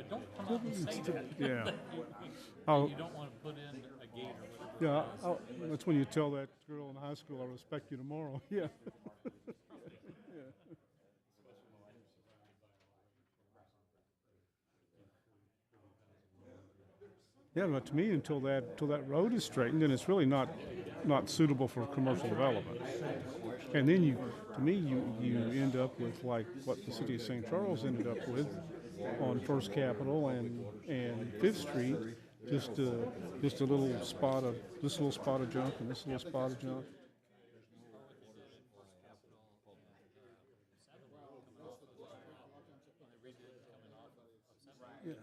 don't come out and say that. Yeah. You don't want to put in a gate or whatever. Yeah, that's when you tell that girl in high school, I'll respect you tomorrow. Yeah. Yeah, but to me, until that road is straightened, then it's really not suitable for commercial development. And then you end up with like what the city of St. Charles ended up with on First Capitol and Fifth Street, just a little spot of junk and this little spot of junk. Yeah.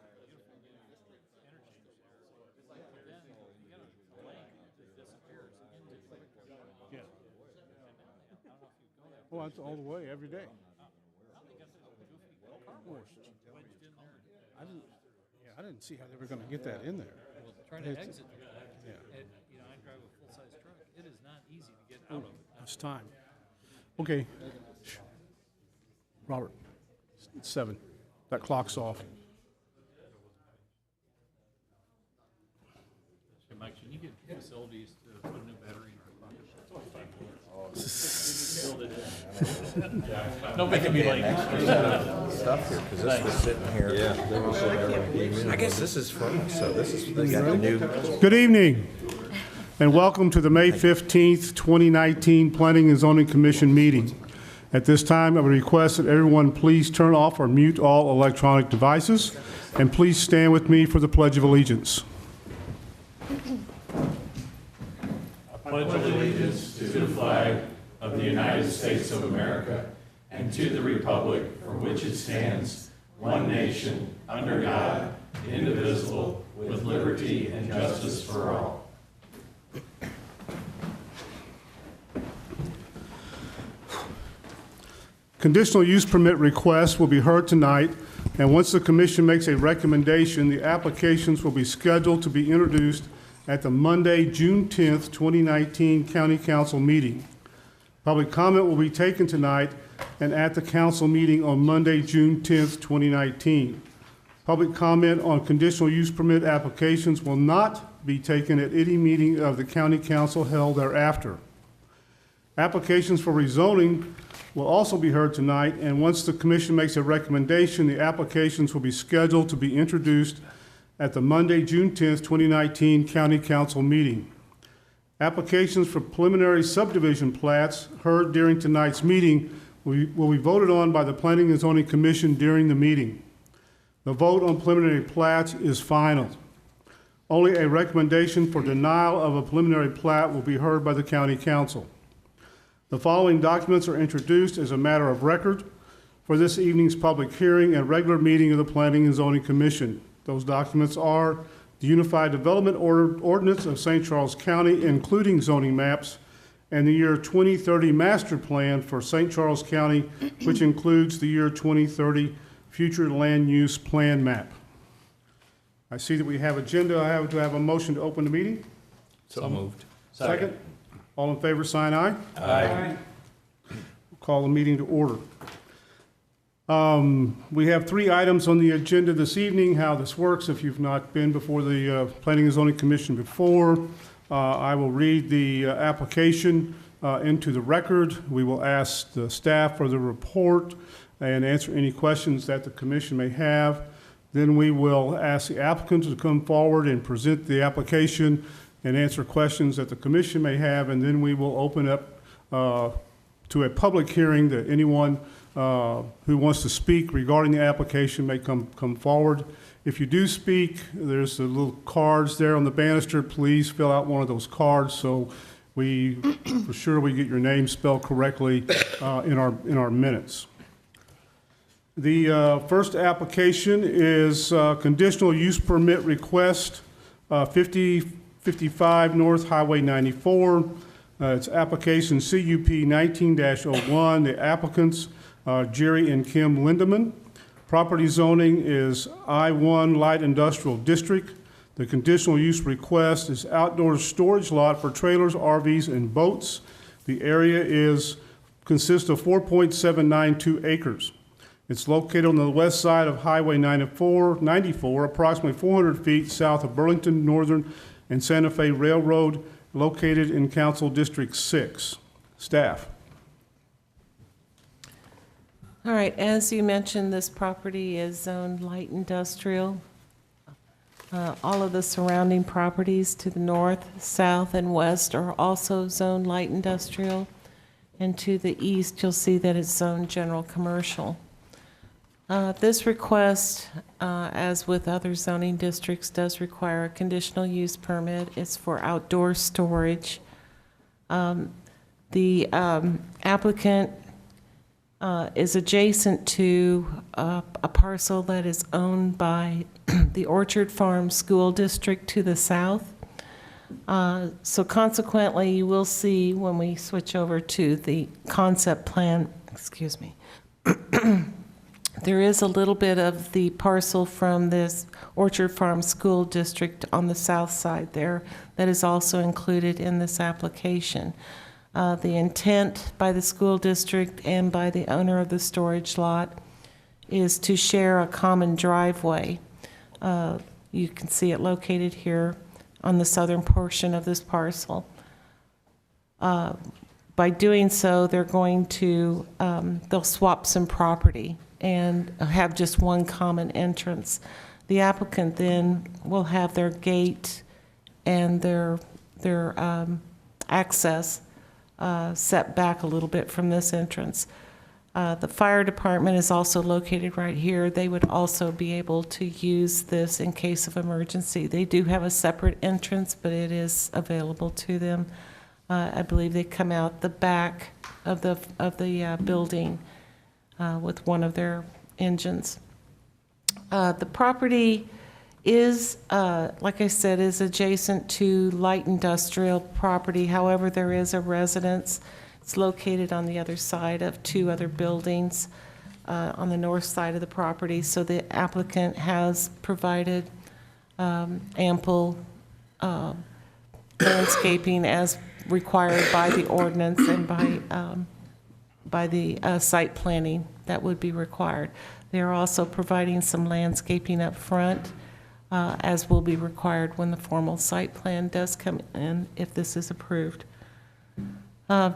Yeah. Oh, that's all the way every day. I didn't see how they were going to get that in there. Well, trying to exit. Yeah. I drive a full-size truck. It is not easy to get out of it. It's time. Okay. Robert, it's 7. That clock's off. Hey, Mike, can you get facilities to put a new battery in our bucket? Nobody can be like Stuff here, because this was sitting here. Yeah. I guess this is from us, so this is, they got the new. Good evening, and welcome to the May 15th, 2019 Planning and Zoning Commission meeting. At this time, I would request that everyone please turn off or mute all electronic devices, and please stand with me for the Pledge of Allegiance. I pledge allegiance to the flag of the United States of America and to the republic for which it stands, one nation, under God, indivisible, with liberty and justice for all. Conditional use permit requests will be heard tonight, and once the commission makes a recommendation, the applications will be scheduled to be introduced at the Monday, June 10th, 2019 County Council meeting. Public comment will be taken tonight and at the council meeting on Monday, June 10th, 2019. Public comment on conditional use permit applications will not be taken at any meeting of the county council held thereafter. Applications for rezoning will also be heard tonight, and once the commission makes a recommendation, the applications will be scheduled to be introduced at the Monday, June 10th, 2019 County Council meeting. Applications for preliminary subdivision plats heard during tonight's meeting will be voted on by the Planning and Zoning Commission during the meeting. The vote on preliminary plats is final. Only a recommendation for denial of a preliminary plat will be heard by the County Council. The following documents are introduced as a matter of record for this evening's public hearing and regular meeting of the Planning and Zoning Commission. Those documents are the Unified Development Ordinance of St. Charles County, including zoning maps, and the year 2030 Master Plan for St. Charles County, which includes the year 2030 Future Land Use Plan Map. I see that we have agenda. Do I have a motion to open the meeting? So moved. Second. All in favor, sign aye. Aye. We'll call the meeting to order. We have 3 items on the agenda this evening. How this works, if you've not been before the Planning and Zoning Commission before, I will read the application into the record. We will ask the staff for the report and answer any questions that the commission may have. Then we will ask the applicants to come forward and present the application and answer questions that the commission may have, and then we will open up to a public hearing that anyone who wants to speak regarding the application may come forward. If you do speak, there's the little cards there on the banister. Please fill out one of those cards so we, for sure, we get your name spelled correctly in our minutes. The first application is conditional use permit request 5055 North Highway 94. It's application CUP 19-01. The applicants Jerry and Kim Lindeman. Property zoning is I-1 Light Industrial District. The conditional use request is outdoor storage lot for trailers, RVs, and boats. The area consists of 4.792 acres. It's located on the west side of Highway 94, approximately 400 feet south of Burlington Northern and Santa Fe Railroad, located in Council District 6. Staff. All right, as you mentioned, this property is zoned light industrial. All of the surrounding properties to the north, south, and west are also zoned light industrial. And to the east, you'll see that it's zoned general commercial. This request, as with other zoning districts, does require a conditional use permit. It's for outdoor storage. The applicant is adjacent to a parcel that is owned by the Orchard Farm School District to the south. So consequently, you will see when we switch over to the concept plan, excuse me, there is a little bit of the parcel from this Orchard Farm School District on the south side there that is also included in this application. The intent by the school district and by the owner of the storage lot is to share a common driveway. You can see it located here on the southern portion of this parcel. By doing so, they're going to, they'll swap some property and have just one common entrance. The applicant then will have their gate and their access set back a little bit from this entrance. The fire department is also located right here. They would also be able to use this in case of emergency. They do have a separate entrance, but it is available to them. I believe they come out the back of the building with one of their engines. The property is, like I said, is adjacent to light industrial property. However, there is a residence. It's located on the other side of two other buildings on the north side of the property. So the applicant has provided ample landscaping as required by the ordinance and by the site planning that would be required. They are also providing some landscaping up front, as will be required when the formal site plan does come in, if this is approved. Let's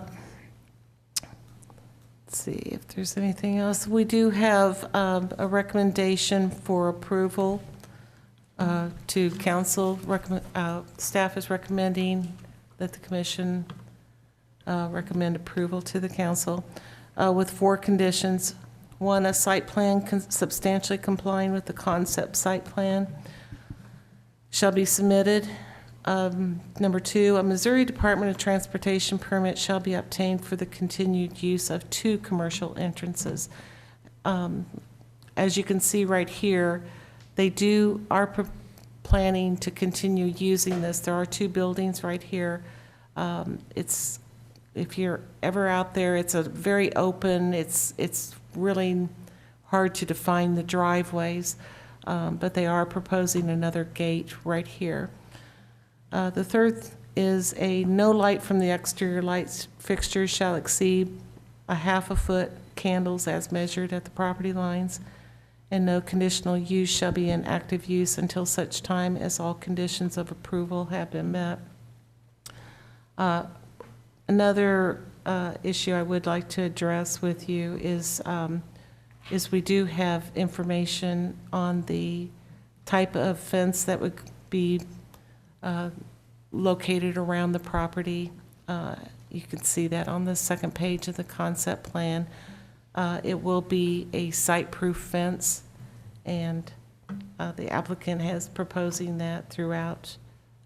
see if there's anything else. We do have a recommendation for approval to council. Staff is recommending that the commission recommend approval to the council with 4 conditions. 1, a site plan substantially complying with the concept site plan shall be submitted. Number 2, a Missouri Department of Transportation permit shall be obtained for the continued use of 2 commercial entrances. As you can see right here, they are planning to continue using this. There are 2 buildings right here. If you're ever out there, it's a very open, it's really hard to define the driveways, but they are proposing another gate right here. The third is no light from the exterior lights fixtures shall exceed a ½ foot candles as measured at the property lines, and no conditional use shall be in active use until such time as all conditions of approval have been met. Another issue I would like to address with you is we do have information on the type of fence that would be located around the property. You can see that on the second page of the concept plan. It will be a site-proof fence, and the applicant has proposing that throughout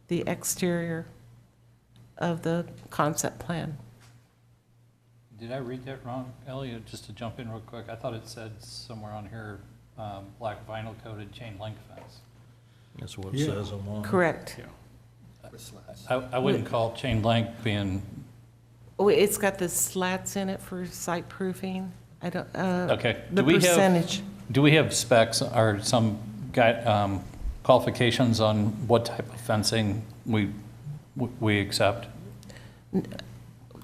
the exterior of the concept plan. Did I read that wrong, Elliot? Just to jump in real quick, I thought it said somewhere on here, black vinyl coated chain link fence. That's what it says on one. Correct. I wouldn't call chain link being, Oh, it's got the slats in it for site proofing. I don't, okay. the percentage. Do we have specs or some qualifications on what type of fencing we accept?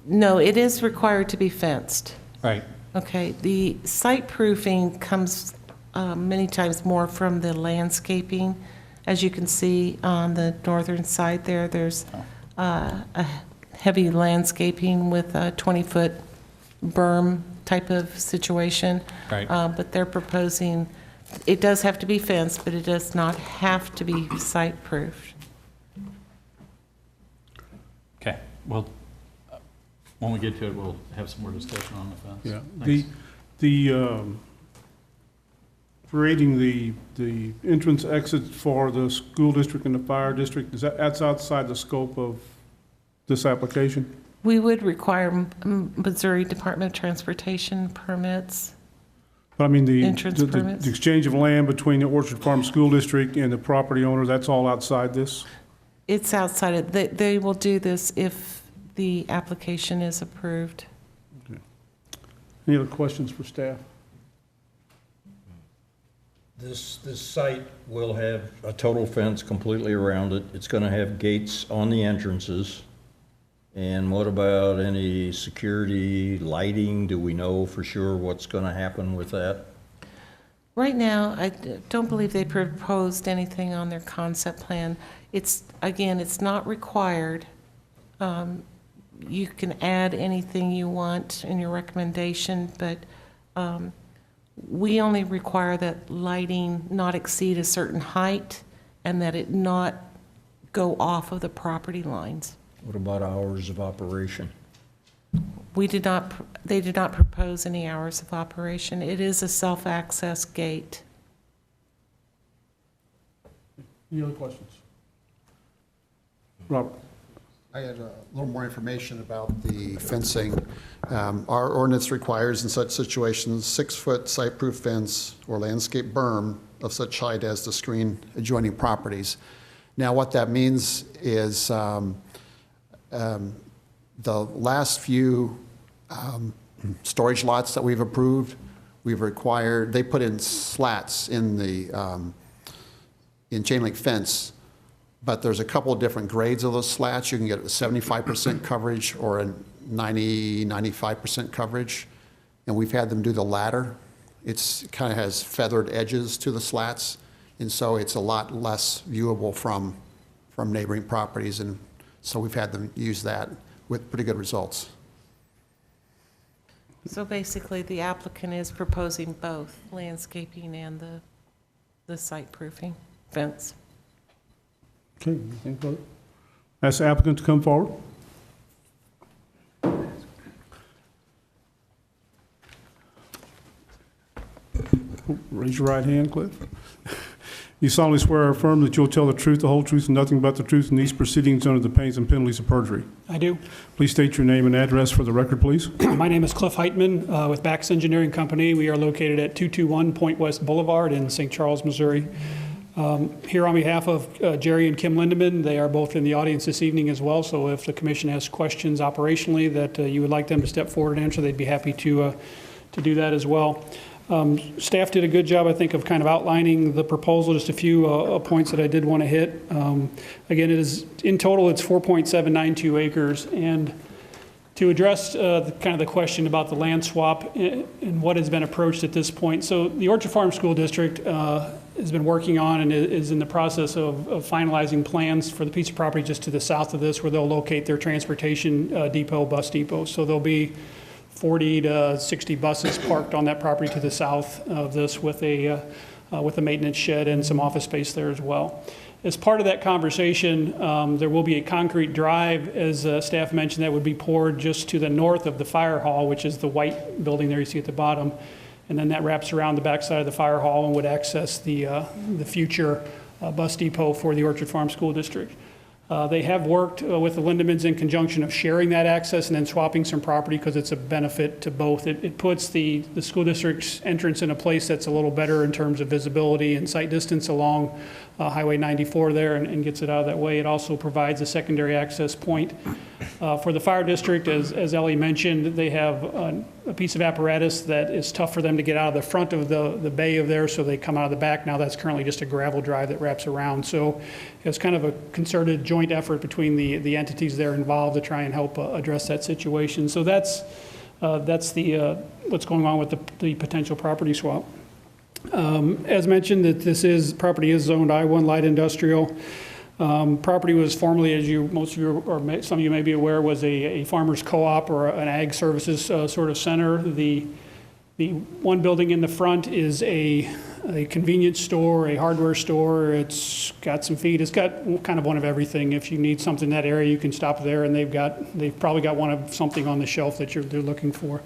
No, it is required to be fenced. Right. Okay, the site proofing comes many times more from the landscaping. As you can see on the northern side there, there's a heavy landscaping with a 20-foot berm type of situation. Right. But they're proposing, it does have to be fenced, but it does not have to be site-proofed. Okay, well, when we get to it, we'll have some more discussion on the fence. Yeah, Thanks. creating the entrance exit for the school district and the fire district, that's outside the scope of this application? We would require Missouri Department of Transportation permits. But I mean, Entrance permits? the exchange of land between the Orchard Farm School District and the property owner, that's all outside this? It's outside of, they will do this if the application is approved. Any other questions for staff? This site will have a total fence completely around it. It's gonna have gates on the entrances. And what about any security, lighting? Do we know for sure what's gonna happen with that? Right now, I don't believe they proposed anything on their concept plan. It's, again, it's not required. You can add anything you want in your recommendation, but we only require that lighting not exceed a certain height and that it not go off of the property lines. What about hours of operation? They did not propose any hours of operation. It is a self-access gate. Any other questions? Robert? I had a little more information about the fencing. Our ordinance requires in such situations 6-foot site-proof fence or landscape berm of such height as to screen adjoining properties. Now, what that means is the last few storage lots that we've approved, we've required, they put in slats in the in chain link fence, but there's a couple of different grades of those slats. You can get a 75% coverage or a 95% coverage, and we've had them do the latter. It kind of has feathered edges to the slats, and so it's a lot less viewable from neighboring properties, and so we've had them use that with pretty good results. So basically, the applicant is proposing both landscaping and the site proofing fence. Okay, anything further? Ask the applicant to come forward. Raise your right hand, Cliff. You solemnly swear or affirm that you'll tell the truth, the whole truth, and nothing but the truth in these proceedings under the pains and penalties of perjury. I do. Please state your name and address for the record, please. My name is Cliff Heitman with Bax Engineering Company. We are located at 221 Point West Boulevard in St. Charles, Missouri. Here on behalf of Jerry and Kim Lindeman, they are both in the audience this evening as well, so if the commission has questions operationally that you would like them to step forward and answer, they'd be happy to do that as well. Staff did a good job, I think, of kind of outlining the proposal. Just a few points that I did want to hit. Again, in total, it's 4.792 acres. And to address kind of the question about the land swap and what has been approached at this point. So the Orchard Farm School District has been working on and is in the process of finalizing plans for the piece of property just to the south of this, where they'll locate their transportation depot, bus depot. So there'll be 40 to 60 buses parked on that property to the south of this with a maintenance shed and some office space there as well. As part of that conversation, there will be a concrete drive, as staff mentioned, that would be poured just to the north of the fire hall, which is the white building there you see at the bottom. And then that wraps around the backside of the fire hall and would access the future bus depot for the Orchard Farm School District. They have worked with the Lindemans in conjunction of sharing that access and then swapping some property because it's a benefit to both. It puts the school district's entrance in a place that's a little better in terms of visibility and sight distance along Highway 94 there and gets it out of that way. It also provides a secondary access point. For the fire district, as Ellie mentioned, they have a piece of apparatus that is tough for them to get out of the front of the bay of there, so they come out of the back. Now that's currently just a gravel drive that wraps around. So it's kind of a concerted joint effort between the entities there involved to try and help address that situation. So that's That's what's going on with the potential property swap. As mentioned, that property is zoned I-1 light industrial. Property was formerly, as most of you, or some of you may be aware, was a farmer's co-op or an ag services sort of center. The one building in the front is a convenience store, a hardware store. It's got some feed. It's got kind of one of everything. If you need something in that area, you can stop there, and they've probably got one of something on the shelf that they're looking for.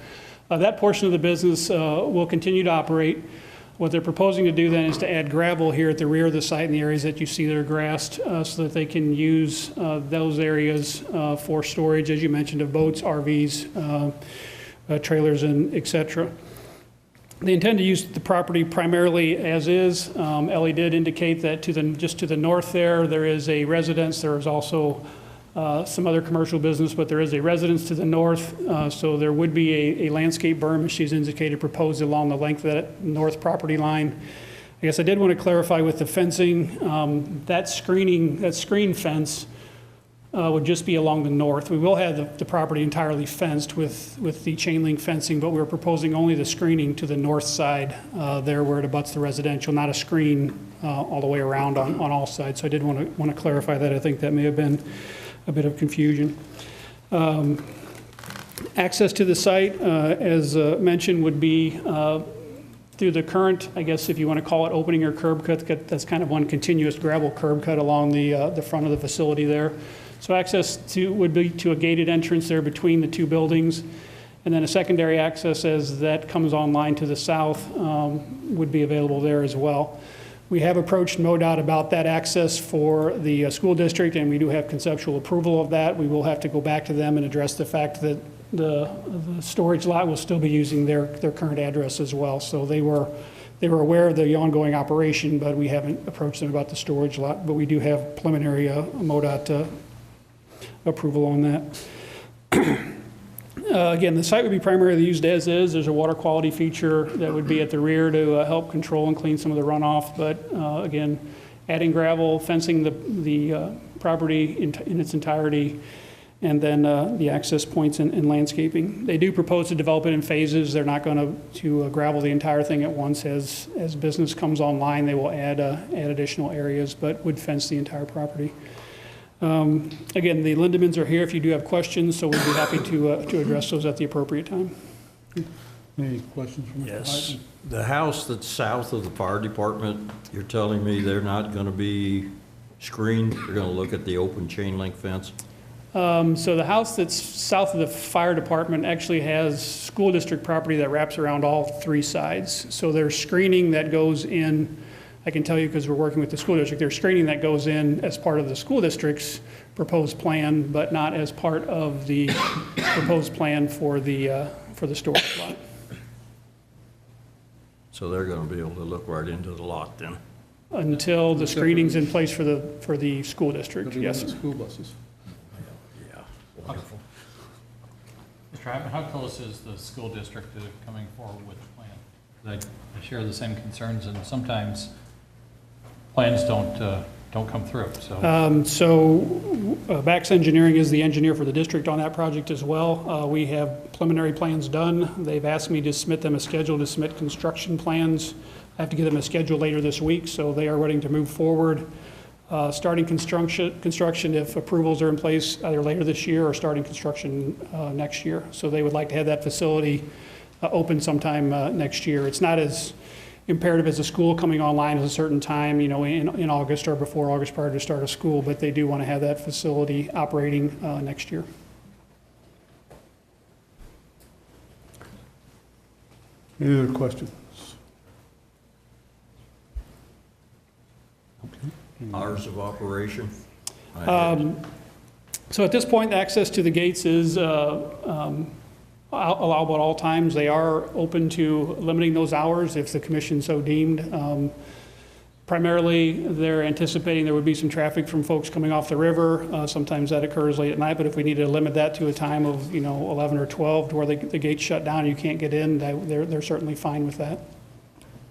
That portion of the business will continue to operate. What they're proposing to do then is to add gravel here at the rear of the site in the areas that you see that are grassed so that they can use those areas for storage, as you mentioned, of boats, RVs, trailers, and et cetera. They intend to use the property primarily as is. Ellie did indicate that just to the north there is a residence. There is also some other commercial business, but there is a residence to the north, so there would be a landscape berm, as she's indicated, proposed along the length of that north property line. I guess I did want to clarify with the fencing, that screen fence would just be along the north. We will have the property entirely fenced with the chain link fencing, but we're proposing only the screening to the north side there where it abuts the residential, not a screen all the way around on all sides. So I did want to clarify that. I think that may have been a bit of confusion. Access to the site, as mentioned, would be through the current, I guess if you want to call it opening or curb cut, that's kind of one continuous gravel curb cut along the front of the facility there. So access would be to a gated entrance there between the two buildings, and then a secondary access as that comes online to the south would be available there as well. We have approached MoDOT about that access for the school district, and we do have conceptual approval of that. We will have to go back to them and address the fact that the storage lot will still be using their current address as well. So they were aware of the ongoing operation, but we haven't approached them about the storage lot. But we do have preliminary MoDOT approval on that. Again, the site would be primarily used as is. There's a water quality feature that would be at the rear to help control and clean some of the runoff. But again, adding gravel, fencing the property in its entirety, and then the access points and landscaping. They do propose to develop it in phases. They're not going to gravel the entire thing at once. As business comes online, they will add additional areas, but would fence the entire property. Again, the Lindemans are here if you do have questions, so we'd be happy to address those at the appropriate time. Any questions from Mr. Yes. Hyten? The house that's south of the fire department, you're telling me they're not going to be screened? They're going to look at the open chain link fence? So the house that's south of the fire department actually has school district property that wraps around all three sides. So there's screening that goes in. I can tell you because we're working with the school district, there's screening that goes in as part of the school district's proposed plan, but not as part of the proposed plan for the storage lot. So they're going to be able to look right into the lot then? Until the screening's in place for the school district, There'll be yes, one sir. at school buses. Yeah, wonderful. Mr. Hyman, how close is the school district to coming forward with a plan? I share the same concerns, and sometimes plans don't come through, so. Bax Engineering is the engineer for the district on that project as well. We have preliminary plans done. They've asked me to submit them a schedule to submit construction plans. I have to give them a schedule later this week, so they are ready to move forward. Starting construction if approvals are in place either later this year or starting construction next year. So they would like to have that facility open sometime next year. It's not as imperative as a school coming online at a certain time, in August or before August prior to start of school, but they do want to have that facility operating next year. Any other questions? Hours of operation? So at this point, access to the gates is allowable at all times. They are open to limiting those hours if the commission so deemed. Primarily, they're anticipating there would be some traffic from folks coming off the river. Sometimes that occurs late at night, but if we need to limit that to a time of 11 or 12 to where the gates shut down and you can't get in, they're certainly fine with that.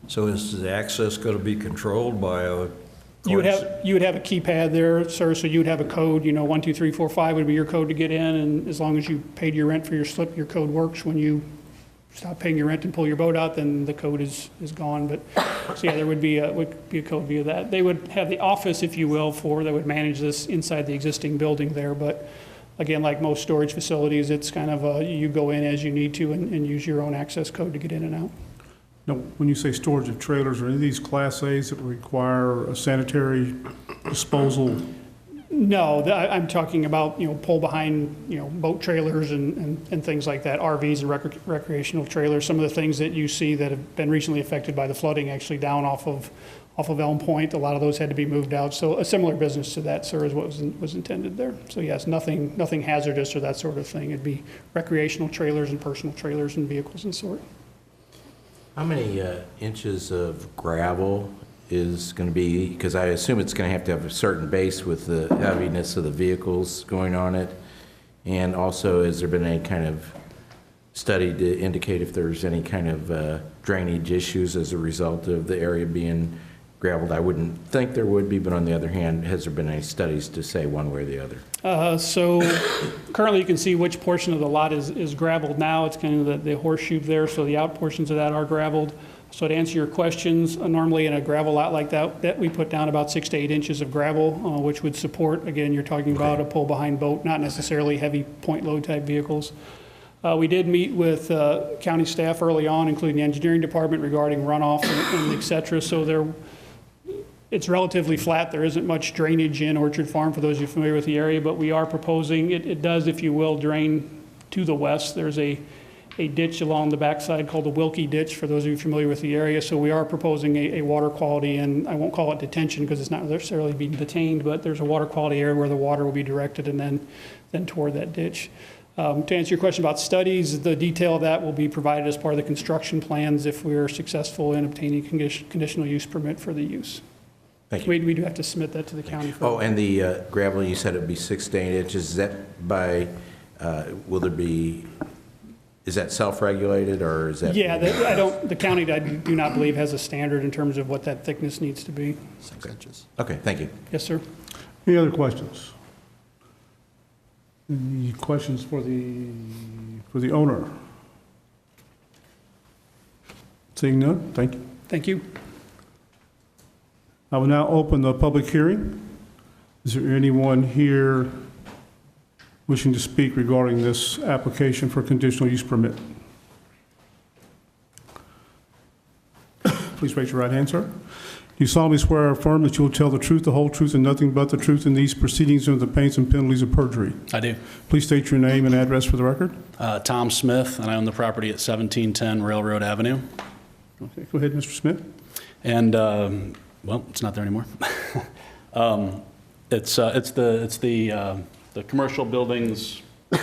So is the access going to be controlled by a You would have a keypad there, sir, so you would have a code, 1, 2, 3, 4, 5 would be your code to get in, and as long as you paid your rent for your slip, your code works. When you stop paying your rent and pull your boat out, then the code is gone. But, so yeah, there would be a code view of that. They would have the office, if you will, that would manage this inside the existing building there, but again, like most storage facilities, it's kind of you go in as you need to and use your own access code to get in and out. Now, when you say storage of trailers, are any of these Class A's that require a sanitary disposal? No, I'm talking about, pull behind, boat trailers and things like that, RVs and recreational trailers. Some of the things that you see that have been recently affected by the flooding, actually down off of Elm Point, a lot of those had to be moved out. So a similar business to that, sir, is what was intended there. So yes, nothing hazardous or that sort of thing. It'd be recreational trailers and personal trailers and vehicles and sort. How many inches of gravel is going to be, because I assume it's going to have a certain base with the heaviness of the vehicles going on it, and also has there been any kind of study to indicate if there's any kind of drainage issues as a result of the area being gravelled? I wouldn't think there would be, but on the other hand, has there been any studies to say one way or the other? So currently you can see which portion of the lot is gravelled now. It's kind of the horseshoe there, so the out portions of that are gravelled. So to answer your questions, normally in a gravel lot like that we put down about 6 to 8 inches of gravel, which would support, again, you're talking about a pull-behind boat, not necessarily heavy point load type vehicles. We did meet with county staff early on, including the engineering department, regarding runoff and et cetera. So it's relatively flat. There isn't much drainage in Orchard Farm, for those of you familiar with the area, but we are proposing, it does, if you will, drain to the west. There's a ditch along the backside called the Wilkie Ditch, for those of you familiar with the area. So we are proposing a water quality, and I won't call it detention because it's not necessarily being detained, but there's a water quality area where the water will be directed and then toward that ditch. To answer your question about studies, the detail of that will be provided as part of the construction plans if we're successful in obtaining conditional use permit for the use. Thank you. We do have to submit that to the county. Oh, and the gravel, you said it'd be 6 to 8 inches. Is that by, will there be, is that self-regulated, or is that? Yeah, the county, I do not believe, has a standard in terms of what that thickness needs to be. 6 inches. Okay, thank you. Yes, sir. Any other questions? Any questions for the owner? Seeing none, thank you. Thank you. I will now open the public hearing. Is there anyone here wishing to speak regarding this application for conditional use permit? Please raise your right hand, sir. Do you solemnly swear or affirm that you will tell the truth, the whole truth, and nothing but the truth in these proceedings under the pains and penalties of perjury? I do. Please state your name and address for the record. Tom Smith, and I own the property at 1710 Railroad Avenue. Okay, go ahead, Mr. Smith. And, well, it's not there anymore. It's the commercial buildings, I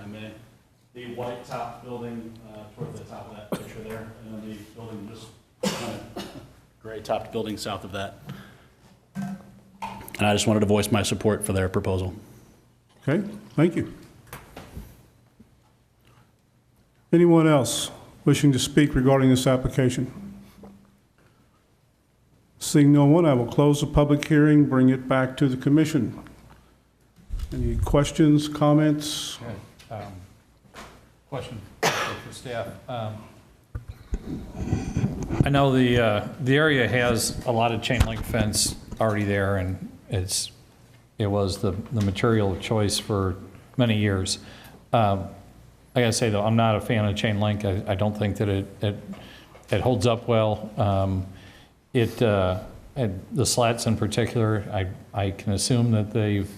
may, the white top building toward the top of that picture there, and then the building just gray topped building south of that. And I just wanted to voice my support for their proposal. Okay, thank you. Anyone else wishing to speak regarding this application? Seeing no one, I will close the public hearing, bring it back to the commission. Any questions, comments? Okay, question for staff. I know the area has a lot of chain link fence already there, and it was the material of choice for many years. I gotta say though, I'm not a fan of chain link. I don't think that it holds up well. The slats in particular, I can assume that they've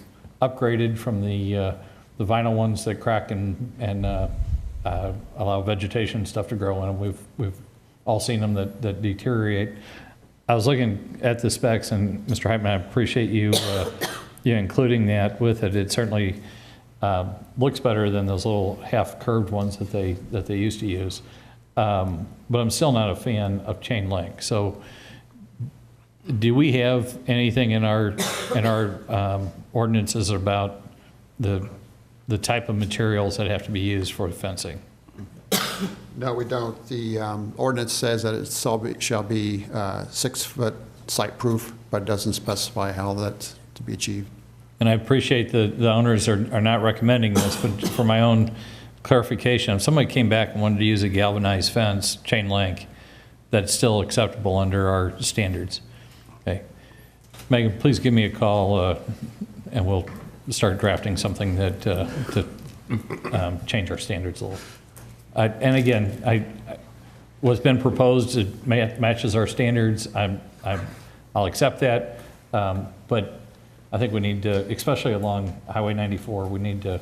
upgraded from the vinyl ones that crack and allow vegetation and stuff to grow in them. We've all seen them that deteriorate. I was looking at the specs, and Mr. Heitman, I appreciate you including that with it. It certainly looks better than those little half-curved ones that they used to use. But I'm still not a fan of chain link. So do we have anything in our ordinances about the type of materials that have to be used for fencing? No, we don't. The ordinance says that it shall be 6 foot site-proof, but it doesn't specify how that's to be achieved. And I appreciate the owners are not recommending this, but for my own clarification, if somebody came back and wanted to use a galvanized fence, chain link, that's still acceptable under our standards. Okay. Megan, please give me a call, and we'll start drafting something that, to change our standards a little. And again, what's been proposed, it matches our standards. I'll accept that, but I think we need to, especially along Highway 94, we need to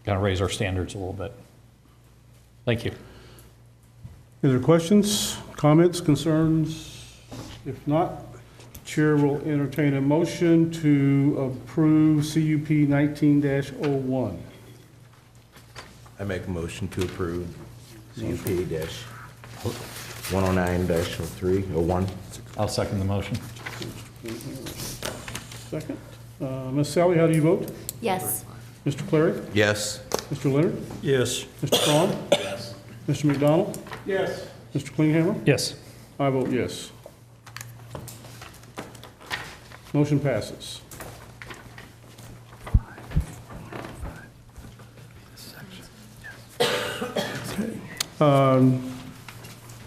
kind of raise our standards a little bit. Thank you. Any other questions, comments, concerns? If not, Chair will entertain a motion to approve CUP 19-01. I make a motion to approve CUP-109-0301. I'll second the motion. Second. Ms. Sally, how do you vote? Yes. Mr. Clary? Yes. Mr. Leonard? Yes. Mr. Cron? Yes. Mr. McDonald? Yes. Mr. Klinghammer? Yes. I vote yes. Motion passes. Well,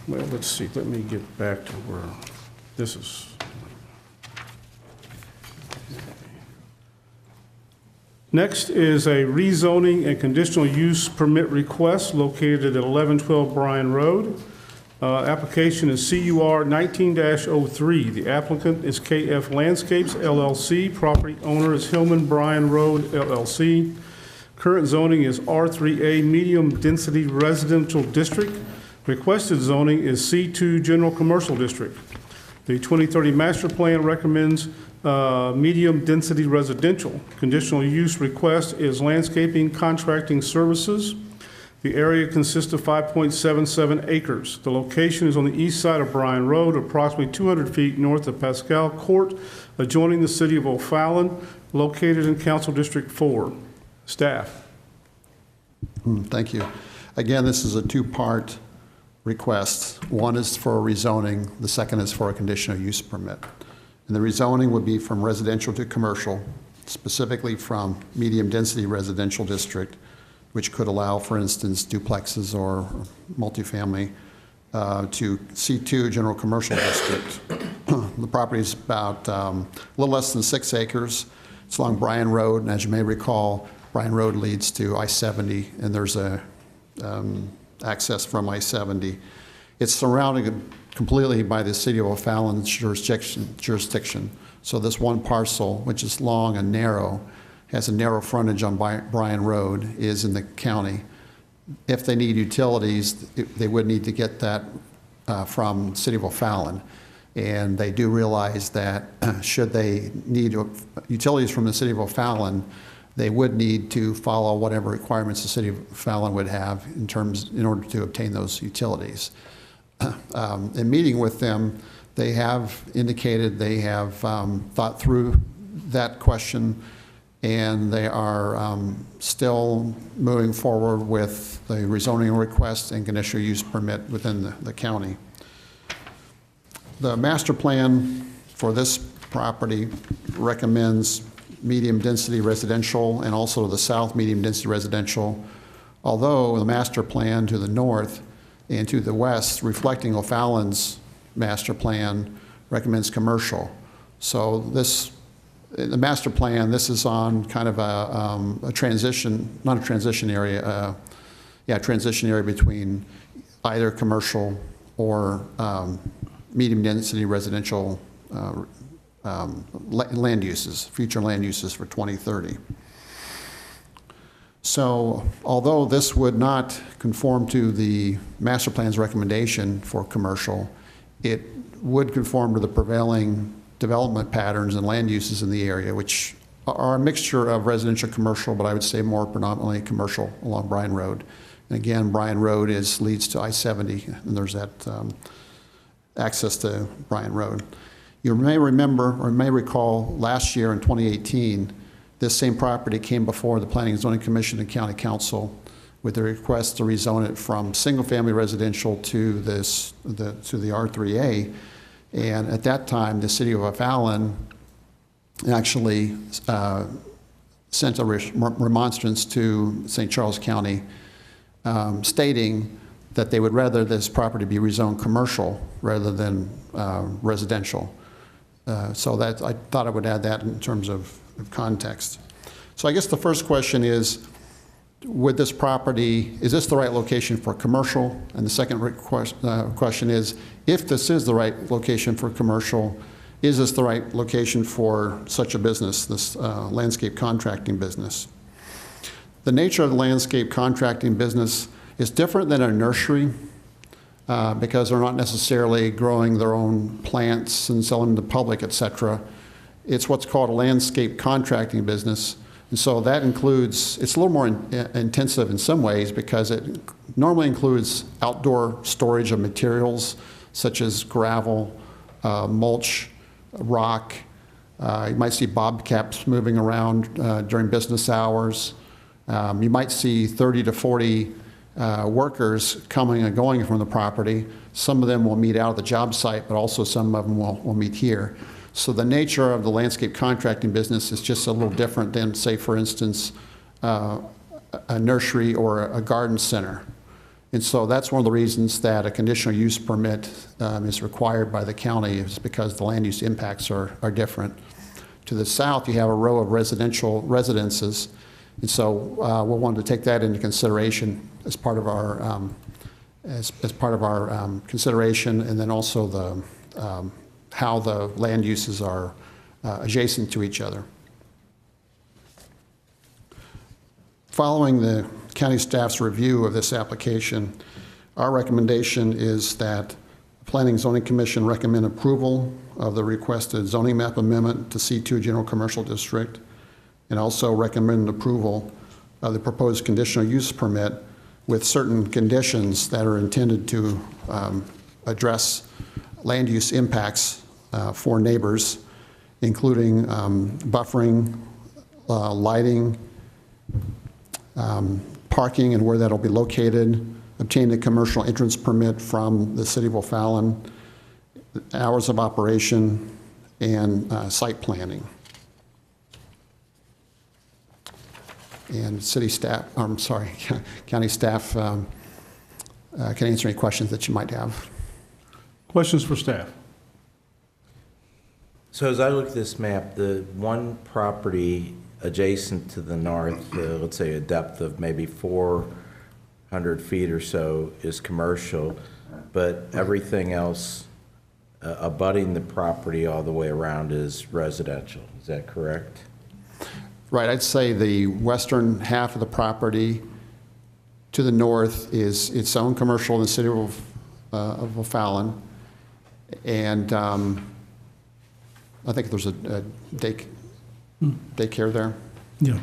let's see, let me get back to where this is. Next is a rezoning and conditional use permit request located at 1112 Bryan Road. Application is CUR 19-03. The applicant is KF Landscapes LLC. Property owner is Hillman Bryan Road LLC. Current zoning is R3A Medium Density Residential District. Requested zoning is C2 General Commercial District. The 2030 Master Plan recommends medium density residential. Conditional use request is landscaping contracting services. The area consists of 5.77 acres. The location is on the east side of Bryan Road, approximately 200 feet north of Pascal Court, adjoining the city of O'Fallon, located in Council District 4. Staff. Thank you. Again, this is a two-part request. One is for a rezoning, the second is for a conditional use permit. And the rezoning would be from residential to commercial, specifically from medium-density residential district, which could allow, for instance, duplexes or multifamily, to C2 General Commercial District. The property is about a little less than 6 acres. It's along Bryan Road, and as you may recall, Bryan Road leads to I-70, and there's a access from I-70. It's surrounded completely by the city of O'Fallon's jurisdiction. So this one parcel, which is long and narrow, has a narrow frontage on Bryan Road, is in the county. If they need utilities, they would need to get that from the city of O'Fallon. And they do realize that should they need utilities from the city of O'Fallon, they would need to follow whatever requirements the city of O'Fallon would have in order to obtain those utilities. In meeting with them, they have indicated they have thought through that question, and they are still moving forward with the rezoning request and conditional use permit within the county. The master plan for this property recommends medium-density residential and also the south medium-density residential, although the master plan to the north and to the west, reflecting O'Fallon's master plan, recommends commercial. So the master plan, this is on kind of a transition, not a transition area, transition area between either commercial or medium-density residential land uses, future land uses for 2030. So although this would not conform to the master plan's recommendation for commercial, it would conform to the prevailing development patterns and land uses in the area, which are a mixture of residential commercial, but I would say more predominantly commercial along Bryan Road. And again, Bryan Road leads to I-70, and there's that access to Bryan Road. You may remember or may recall last year in 2018, this same property came before the Planning and Zoning Commission and County Council with a request to rezone it from single-family residential to the R3A. And at that time, the city of O'Fallon actually sent a remonstrance to St. Charles County stating that they would rather this property be rezoned commercial rather than residential. So that, I thought I would add that in terms of context. So I guess the first question is, would this property, is this the right location for commercial? And the second question is, if this is the right location for commercial, is this the right location for such a business, this landscape contracting business? The nature of the landscape contracting business is different than a nursery because they're not necessarily growing their own plants and selling to the public, et cetera. It's what's called a landscape contracting business. And so that includes, it's a little more intensive in some ways because it normally includes outdoor storage of materials such as gravel, mulch, rock. You might see bobcats moving around during business hours. You might see 30 to 40 workers coming and going from the property. Some of them will meet out at the job site, but also some of them will meet here. So the nature of the landscape contracting business is just a little different than, say, for instance, a nursery or a garden center. And so that's one of the reasons that a conditional use permit is required by the county, is because the land use impacts are different. To the south, you have a row of residential residences. And so we'll want to take that into consideration as part of our consideration, and then also the how the land uses are adjacent to each other. Following the county staff's review of this application, our recommendation is that the Planning and Zoning Commission recommend approval of the requested zoning map amendment to C2 General Commercial District, and also recommend approval of the proposed conditional use permit with certain conditions that are intended to address land use impacts for neighbors, including buffering, lighting, parking and where that'll be located, obtain a commercial entrance permit from the city of O'Fallon, hours of operation, and site planning. And city staff, I'm sorry, county staff can answer any questions that you might have. Questions for staff? So as I look at this map, the one property adjacent to the north, let's say a depth of maybe 400 feet or so, is commercial, but everything else abutting the property all the way around is residential. Is that correct? Right, I'd say the western half of the property to the north is its own commercial in the city of O'Fallon. And I think there's a daycare there. Yeah.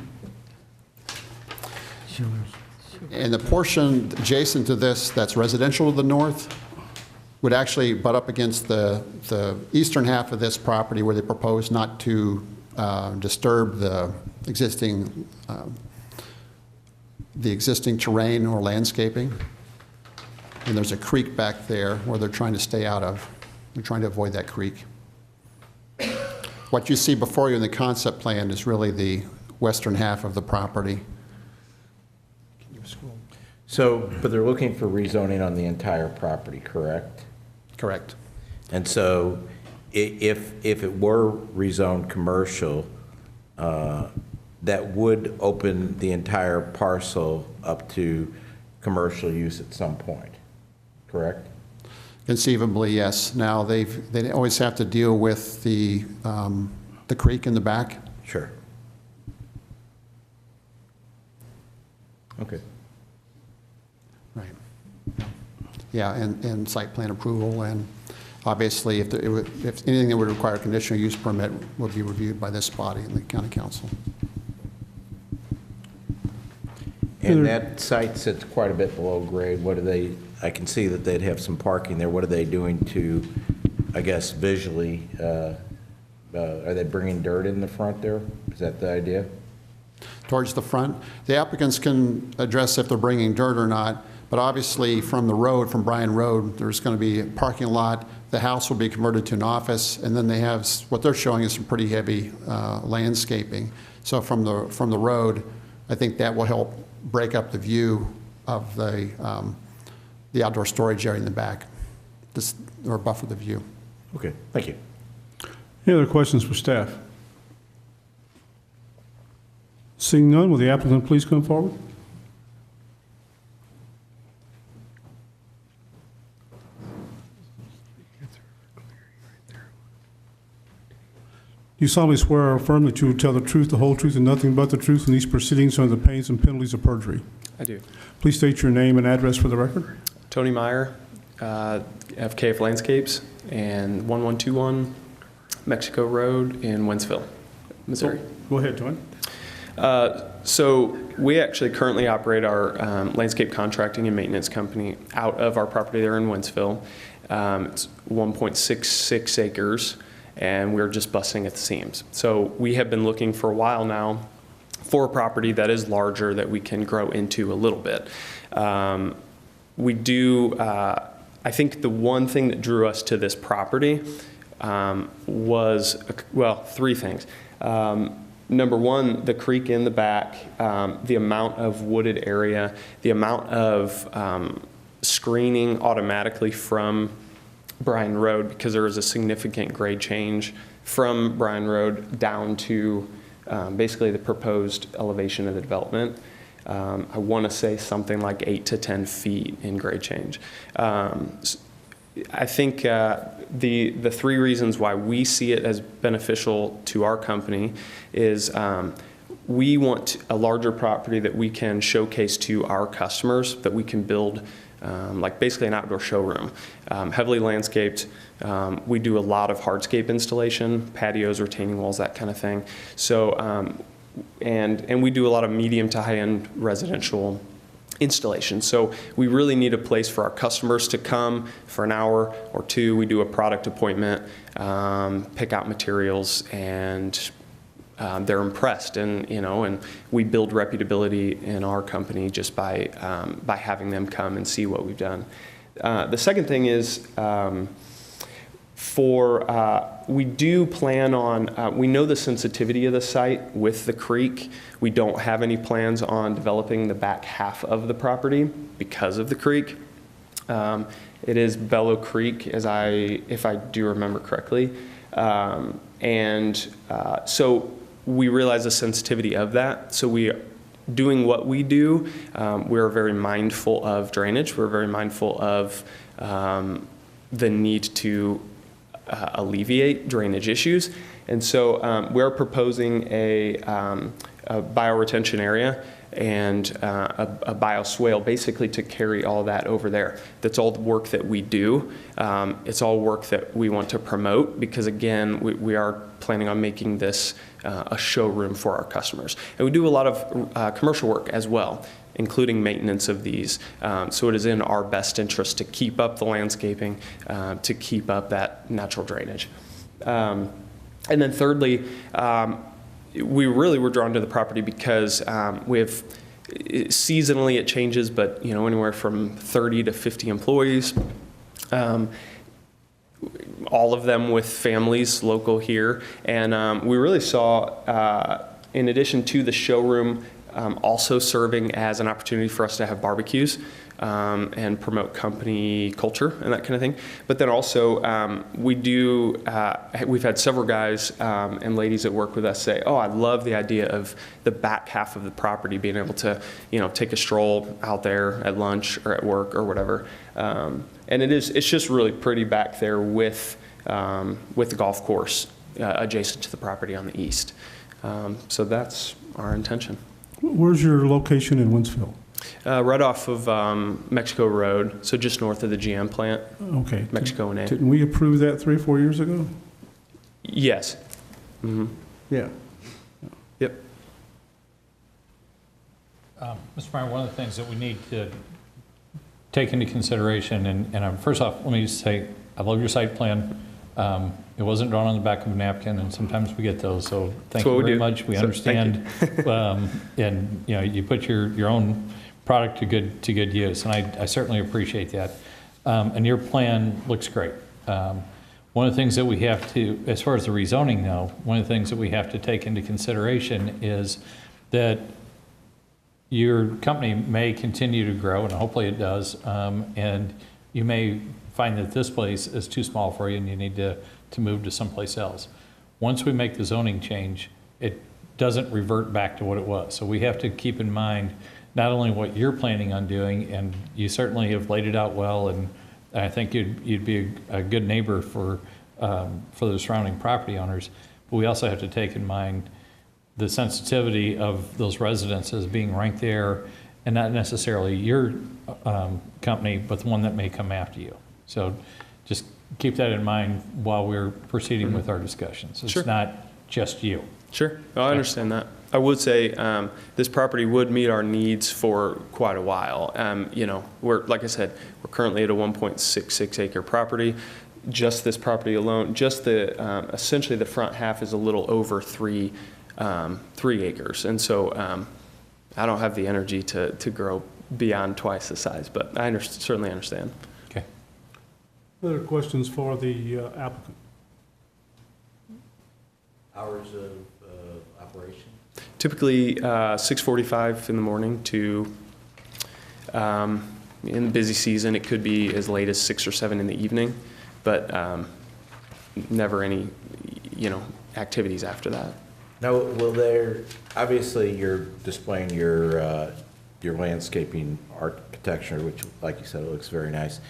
And the portion adjacent to this that's residential to the north would actually butt up against the eastern half of this property where they propose not to disturb the existing terrain or landscaping. And there's a creek back there where they're trying to stay out of. They're trying to avoid that creek. What you see before you in the concept plan is really the western half of the property. So, but they're looking for rezoning on the entire property, correct? Correct. And so if it were rezoned commercial, that would open the entire parcel up to commercial use at some point, correct? Conceivably, yes. Now, they always have to deal with the creek in the back. Sure. Okay. Right. Yeah, and site plan approval, and obviously, if anything that would require a conditional use permit would be reviewed by this body and the county council. And that site sits quite a bit below grade. What do they, I can see that they'd have some parking there. What are they doing to, I guess, visually, are they bringing dirt in the front there? Is that the idea? Towards the front, the applicants can address if they're bringing dirt or not, but obviously from the road, from Bryan Road, there's going to be a parking lot, The house will be converted to an office, and then they have, what they're showing is some pretty heavy landscaping. So from the road, I think that will help break up the view of the outdoor storage area in the back, or buffer the view. Okay, thank you. Any other questions for staff? Seeing none, will the applicant please come forward? You solemnly swear or affirm that you will tell the truth, the whole truth, and nothing but the truth in these proceedings under the pains and penalties of perjury? I do. Please state your name and address for the record. Tony Meyer, FKF Landscapes, and 1121 Mexico Road in Wentzville, Missouri. Go ahead, Tony. So we actually currently operate our landscape contracting and maintenance company out of our property there in Wentzville. It's 1.66 acres, and we're just busting at the seams. So we have been looking for a while now for a property that is larger that we can grow into a little bit. We do, I think the one thing that drew us to this property was, well, three things. Number one, the creek in the back, the amount of wooded area, the amount of screening automatically from Bryan Road, because there is a significant grade change from Bryan Road down to basically the proposed elevation of the development. I want to say something like 8 to 10 feet in grade change. I think the three reasons why we see it as beneficial to our company is we want a larger property that we can showcase to our customers, that we can build like basically an outdoor showroom, heavily landscaped. We do a lot of hardscape installation, patios, retaining walls, that kind of thing. So, and we do a lot of medium to high-end residential installation. So we really need a place for our customers to come for an hour or two. We do a product appointment, pick out materials, and they're impressed. And and we build reputability in our company just by having them come and see what we've done. The second thing is we do plan on, we know the sensitivity of the site with the creek. We don't have any plans on developing the back half of the property because of the creek. It is Bellow Creek, if I do remember correctly. So we realize the sensitivity of that. So we doing what we do, we're very mindful of drainage. We're very mindful of the need to alleviate drainage issues. And so we're proposing a bioretention area and a bioswale basically to carry all that over there. That's all the work that we do. It's all work that we want to promote because, again, we are planning on making this a showroom for our customers. And we do a lot of commercial work as well, including maintenance of these. So it is in our best interest to keep up the landscaping, to keep up that natural drainage. And then thirdly, we really were drawn to the property because we have, seasonally it changes, but anywhere from 30 to 50 employees. All of them with families local here. And we really saw, in addition to the showroom, also serving as an opportunity for us to have barbecues and promote company culture and that kind of thing. But then also we've had several guys and ladies that work with us say, oh, I love the idea of the back half of the property, being able to take a stroll out there at lunch or at work or whatever. And it's just really pretty back there with the golf course adjacent to the property on the east. So that's our intention. Where's your location in Wentzville? Right off of Mexico Road, so just north of the GM plant. Okay. Mexico and A. Didn't we approve that 3 or 4 years ago? Yes. Mm-hmm. Yeah. Yep. Mr. Meyer, one of the things that we need to take into consideration, and first off, let me just say, I love your site plan. It wasn't drawn on the back of a napkin, and sometimes we get those, so thank you very much. We understand. And you put your own product to good use, and I certainly appreciate that. And your plan looks great. One of the things that we have to, as far as the rezoning though, one of the things that we have to take into consideration is that your company may continue to grow, and hopefully it does, and you may find that this place is too small for you and you need to move to someplace else. Once we make the zoning change, it doesn't revert back to what it was. So we have to keep in mind not only what you're planning on doing, and you certainly have laid it out well, and I think you'd be a good neighbor for the surrounding property owners, but we also have to take in mind the sensitivity of those residences being right there, and not necessarily your company, but the one that may come after you. So just keep that in mind while we're proceeding with our discussions. Sure. It's not just you. Sure, no, I understand that. I would say this property would meet our needs for quite a while. You know, like I said, we're currently at a 1.66 acre property. Just this property alone, just essentially the front half is a little over 3 acres. And so I don't have the energy to grow beyond twice the size, but I certainly understand. Okay. Other questions for the applicant? Hours of operation? Typically 6:45 in the morning to, in the busy season, it could be as late as 6 or 7 in the evening, but never any, activities after that. Now, obviously you're displaying your landscaping architecture, which, like you said, it looks very nice.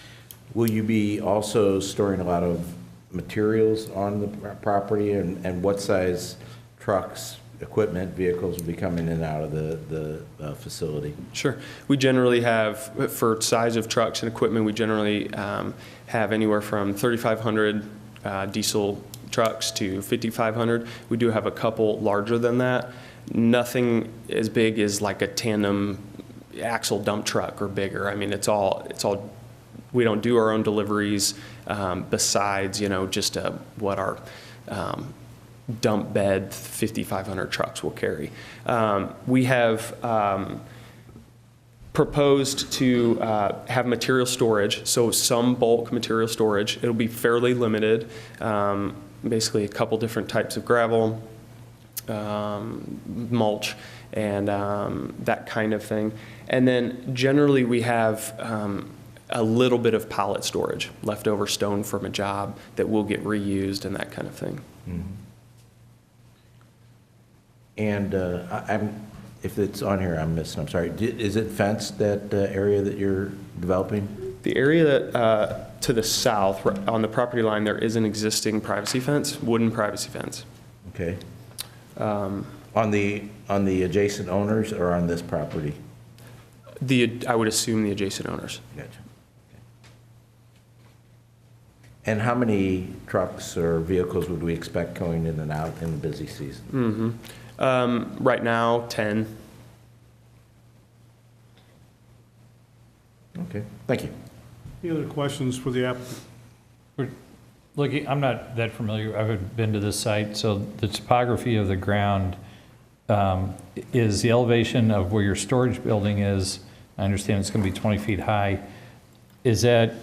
Will you be also storing a lot of materials on the property, and what size trucks, equipment, vehicles will be coming in and out of the facility? Sure. We generally have, for size of trucks and equipment, we generally have anywhere from 3,500 diesel trucks to 5,500. We do have a couple larger than that. Nothing as big as like a tandem axle dump truck or bigger. I mean, it's all. We don't do our own deliveries besides, just what our dump bed 5,500 trucks will carry. We have proposed to have material storage, so some bulk material storage. It'll be fairly limited, basically a couple different types of gravel, mulch, and that kind of thing. And then generally we have a little bit of pallet storage, leftover stone from a job that will get reused and that kind of thing. Mm-hmm. And if it's on here, I'm missing, I'm sorry. Is it fenced, that area that you're developing? The area that to the south, on the property line, there is an existing privacy fence, wooden privacy fence. Okay. On the adjacent owners or on this property? I would assume the adjacent owners. Gotcha. Okay. And how many trucks or vehicles would we expect going in and out in the busy season? Mm-hmm. Right now, 10. Okay, thank you. Any other questions for the applicant? Looking, I'm not that familiar, I haven't been to this site, so the topography of the ground is the elevation of where your storage building is. I understand it's going to be 20 feet high. Is that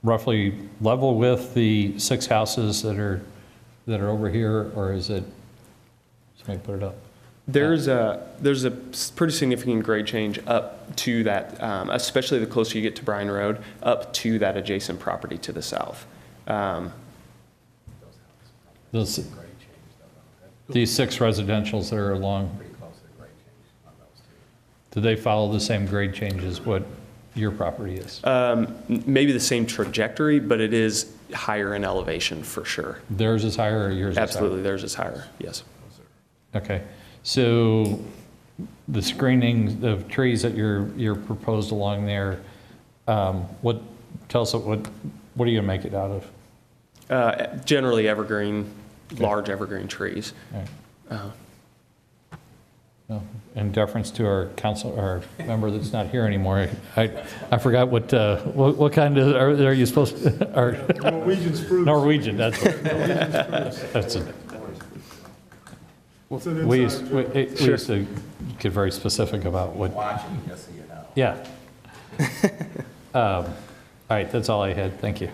roughly level with the 6 houses that are over here, or is it, somebody put it up? There's a pretty significant grade change up to that, especially the closer you get to Bryan Road, up to that adjacent property to the south. These 6 residentials that are along, do they follow the same grade change as what your property is? Maybe the same trajectory, but it is higher in elevation for sure. Theirs is higher or yours is higher? Absolutely, theirs is higher, yes. Okay, so the screening of trees that you're proposed along there, tell us what are you gonna make it out of? Generally evergreen, large evergreen trees. All right. Well, in deference to our member that's not here anymore, I forgot what kind of, are you supposed to? Norwegian spruce. Norwegian, that's what. Norwegian spruce. That's it. It's an We inside used joke. to get very specific about what. Watching, just so you know. Yeah. All right, that's all I had, thank you.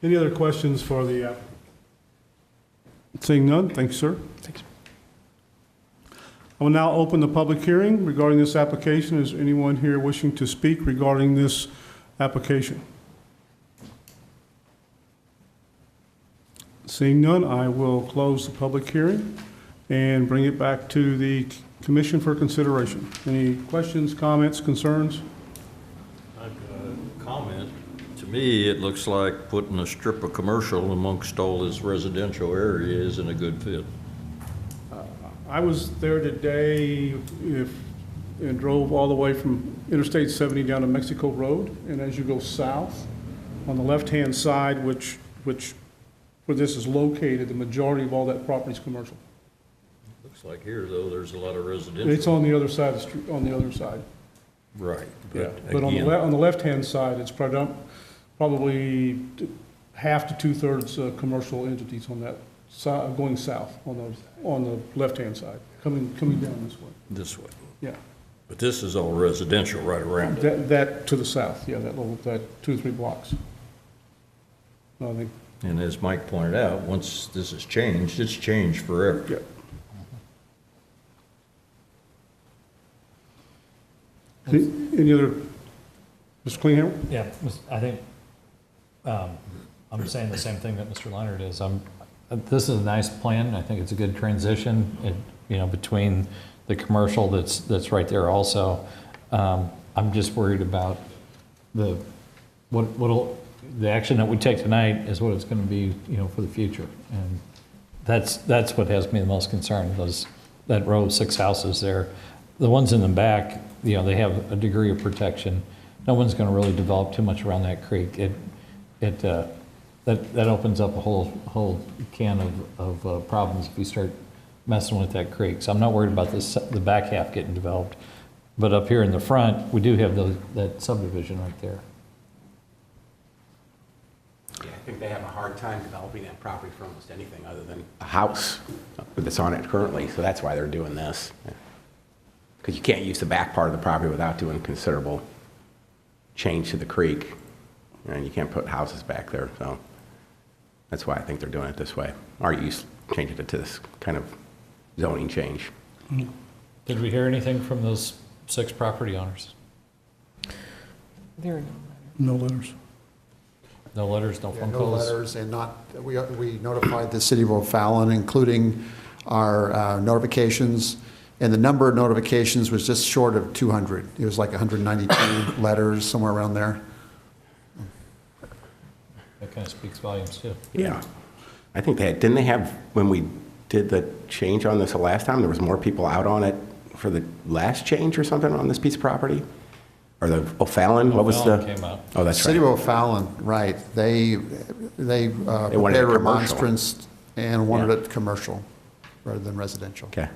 Any other questions for the applicant? Seeing none, thank you, sir. Thanks. I will now open the public hearing regarding this application. Is anyone here wishing to speak regarding this application? Seeing none, I will close the public hearing and bring it back to the commission for consideration. Any questions, comments, concerns? I've got a comment. To me, it looks like putting a strip of commercial amongst all this residential area isn't a good fit. I was there today and drove all the way from Interstate 70 down to Mexico Road, and as you go south, on the left-hand side, where this is located, the majority of all that property is commercial. Looks like here, though, there's a lot of residential. It's on the other side of the street, on the other side. Right. Yeah, but on the left-hand side, it's probably half to two-thirds commercial entities on that side, going south, on the left-hand side, coming down this way. This way. Yeah, But this is all residential right around it. that to the south, yeah, that 2 or 3 blocks. I think, And as Mike pointed out, once this is changed, it's changed forever. yeah. Any other, Mr. Klinghammer? Yeah, I think, I'm saying the same thing that Mr. Leonard is. This is a nice plan. I think it's a good transition, between the commercial that's right there also. I'm just worried about the action that we take tonight is what it's gonna be, for the future. And that's what has me the most concerned, that row of 6 houses there. The ones in the back, they have a degree of protection. No one's gonna really develop too much around that creek. That opens up a whole can of problems if we start messing with that creek. So I'm not worried about the back half getting developed. But up here in the front, we do have that subdivision right there. Yeah, I think they have a hard time developing that property for almost anything other than a house that's on it currently, so that's why they're doing this. Because you can't use the back part of the property without doing considerable change to the creek, and you can't put houses back there, so that's why I think they're doing it this way. Or changing it to this kind of zoning change. Did we hear anything from those 6 property owners? There are No letters. No letters, no Yeah, phone no calls? letters, and we notified the city of O'Fallon, including our notifications, and the number of notifications was just short of 200. It was like 192 letters, somewhere around there. That kind of speaks volumes too. Yeah. I think didn't they have, when we did the change on this the last time, there was more people out on it for the last change or something on this piece of property? Or the O'Fallon, what was the? O'Fallon came out. Oh, that's City of right. O'Fallon, right. They wanted prepared it a commercial. remonstrance and wanted Yeah. it commercial rather than residential. Okay.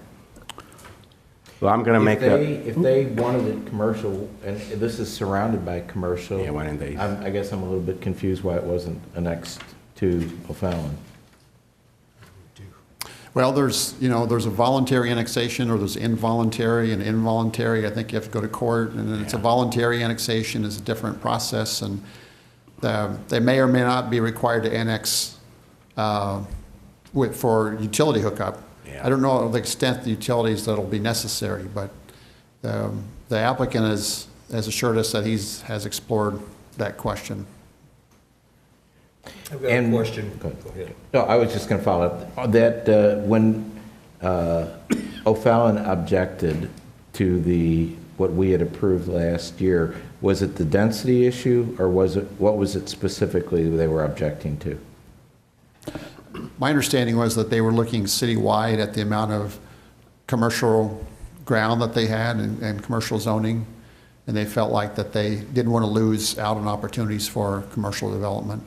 Well, I'm going to make If they wanted it commercial, and this is surrounded by commercial. Yeah, why didn't they? I guess I'm a little bit confused why it wasn't annexed to O'Fallon. Well, there's a voluntary annexation, or there's involuntary and involuntary. I think you have to go to court, and then it's a voluntary annexation is a different process, and they may or may not be required to annex for utility hookup. Yeah. I don't know the extent of the utilities that'll be necessary, but the applicant has assured us that has explored that question. I've got a question. Go ahead. Go ahead. No, I was just going to follow up. That when O'Fallon objected to what we had approved last year, was it the density issue, or what was it specifically they were objecting to? My understanding was that they were looking citywide at the amount of commercial ground that they had and commercial zoning, and they felt like that they didn't want to lose out on opportunities for commercial development.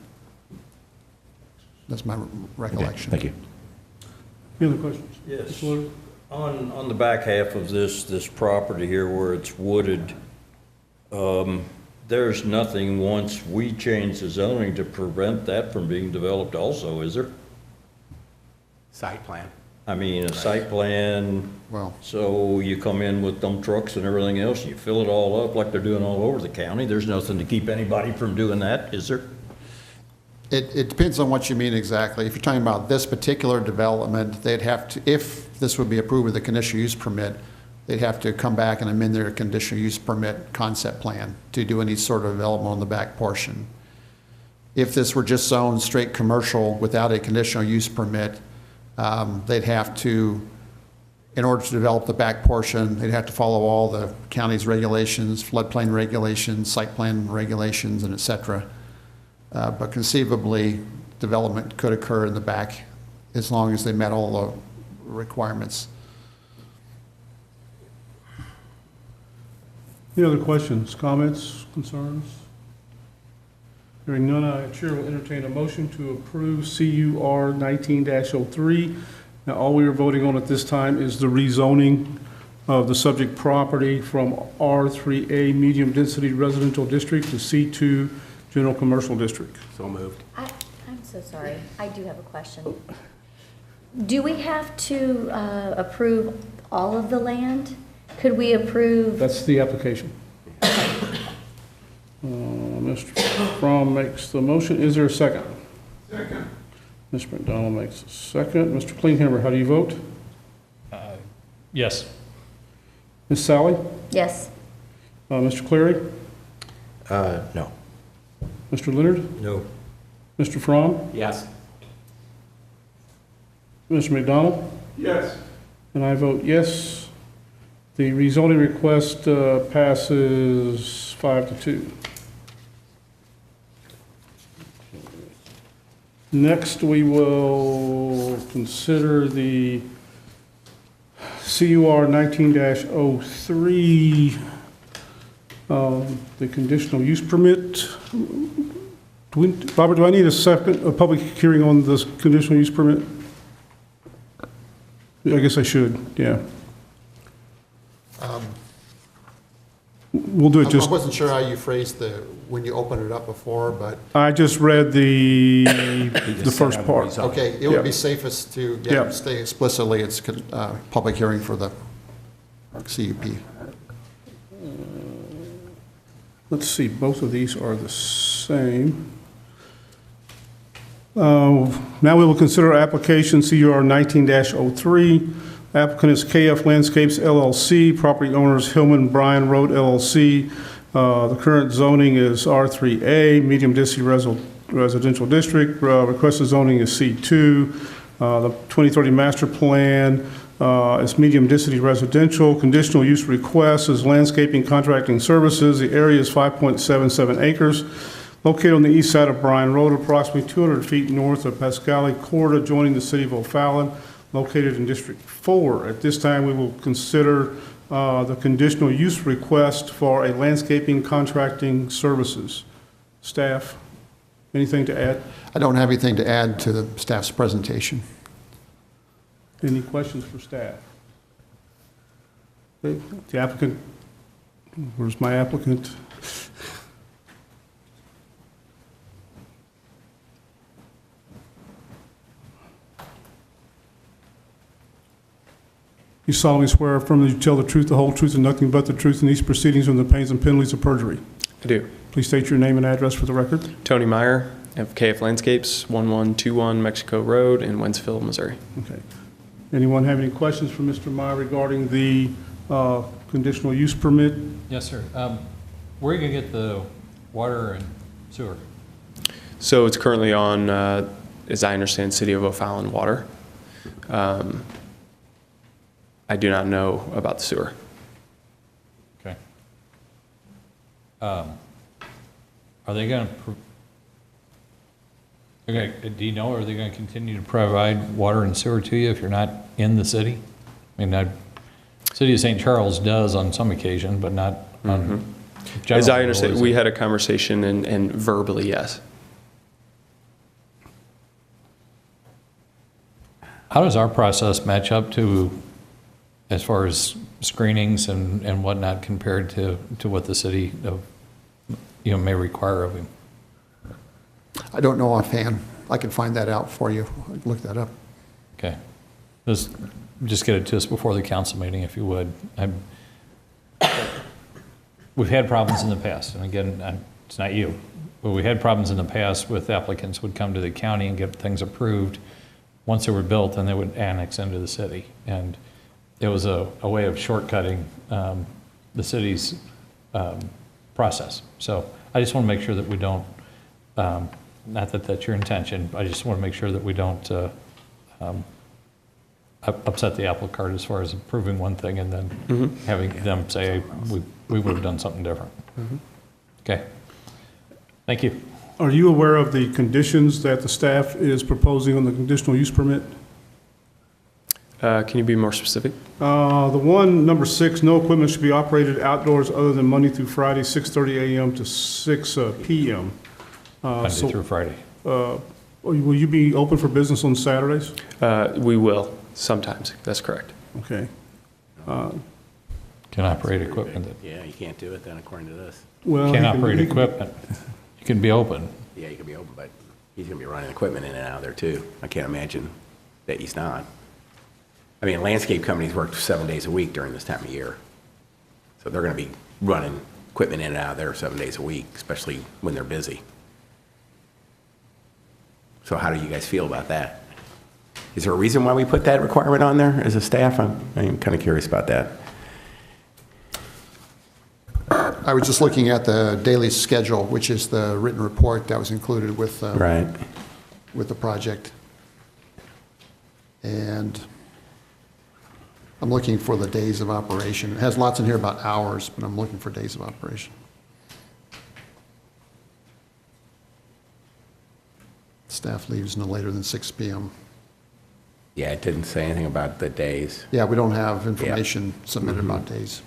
That's my recollection. Thank you. Any other questions? Yes. Mr. Leonard? On the back half of this property here where it's wooded, there's nothing, once we change the zoning, to prevent that from being developed also, is there? Site plan. I mean, a site plan, Well, so you come in with dump trucks and everything else, and you fill it all up like they're doing all over the county. There's nothing to keep anybody from doing that, is there? It depends on what you mean exactly. If you're talking about this particular development, they'd have to, if this would be approved with a conditional use permit, they'd have to come back and amend their conditional use permit concept plan to do any sort of development on the back portion. If this were just zoned straight commercial without a conditional use permit, they'd have to, in order to develop the back portion, they'd have to follow all the county's regulations, floodplain regulations, site plan regulations, and et cetera. But conceivably, development could occur in the back as long as they met all the requirements. Any other questions, comments, concerns? Hearing none, I, Chair, will entertain a motion to approve CUR 19-03. Now, all we are voting on at this time is the rezoning of the subject property from R3A Medium Density Residential District to C2 General Commercial District. So moved. I'm so sorry. I do have a question. Do we have to approve all of the land? Could we approve? That's the application. Mr. Fromm makes the motion. Is there a second? Second. Mr. McDonald makes a second. Mr. Klinghammer, how do you vote? Yes. Ms. Sally? Yes. Mr. Cleary? No. Mr. Leonard? No. Mr. Fromm? Yes. Mr. McDonald? Yes. And I vote yes. The rezoning request passes 5-2. Next, we will consider the CUR 19-03, the conditional use permit. Robert, do I need a public hearing on this conditional use permit? I guess I should, yeah. We'll do it just, I wasn't sure how you phrased when you opened it up before, but, I just read the first part. okay, it would Yeah. be safest to Yeah. stay explicitly, it's a public hearing for the CUP. Let's see, both of these are the same. Now we will consider application CUR 19-03. Applicant is KF Landscapes LLC, property owners Hillman Bryan Road LLC. The current zoning is R3A, medium density residential district. Requested zoning is C2. The 2030 master plan is medium density residential. Conditional use request is landscaping contracting services. The area is 5.77 acres. Located on the east side of Bryan Road, approximately 200 feet north of Pascali Court, adjoining the city of O'Fallon, located in District 4. At this time, we will consider the conditional use request for a landscaping contracting services. Staff, anything to add? I don't have anything to add to the staff's presentation. Any questions for staff? Okay, the applicant, where's my applicant? You solemnly swear affirming that you tell the truth, the whole truth, and nothing but the truth in these proceedings and the pains and penalties of perjury. I do. Please state your name and address for the record. Tony Meyer of KF Landscapes, 1121 Mexico Road in Wentzville, Missouri. Okay. Anyone have any questions for Mr. Meyer regarding the conditional use permit? Yes, sir. Where are you going to get the water and sewer? So it's currently on, as I understand, City of O'Fallon water. I do not know about the sewer. Okay. Are they going to, do you know, are they going to continue to provide water and sewer to you if you're not in the city? I mean, City of St. Charles does on some occasion, but not on general. As I understand, we had a conversation and verbally, yes. How does our process match up to, as far as screenings and whatnot, compared to what the city of, may require of him? I don't know offhand. I can find that out for you. Look that up. Okay. Just get it to us before the council meeting, if you would. We've had problems in the past, and again, it's not you, but we had problems in the past with applicants would come to the county and get things approved. Once they were built, then they would annex into the city. And it was a way of shortcutting the city's process. So I just want to make sure that we don't, not that that's your intention, I just want to make sure that we don't upset the apple cart as far as approving one thing and then having them say, we would have done something different. Okay. Thank you. Are you aware of the conditions that the staff is proposing on the conditional use permit? Can you be more specific? The one, number 6, no equipment should be operated outdoors other than Monday through Friday, 6:30 a.m. to 6 p.m. Monday through Friday. Will you be open for business on Saturdays? We will, sometimes, that's correct. Okay. Can operate equipment that, Yeah, you can't do it then according to this. Well, can't he can- operate he can- equipment. You can be open. Yeah, you can be open, but he's gonna be running equipment in and out of there too. I can't imagine that he's not. I mean, landscape companies work 7 days a week during this time of year. So they're gonna be running equipment in and out of there 7 days a week, especially when they're busy. So how do you guys feel about that? Is there a reason why we put that requirement on there as a staff? I'm kind of curious about that. I was just looking at the daily schedule, which is the written report that was included with, Right. with the project. And I'm looking for the days of operation. It has lots in here about hours, but I'm looking for days of operation. Staff leaves no later than 6 p.m. Yeah, it didn't say anything about the days. Yeah, we don't have information submitted about days.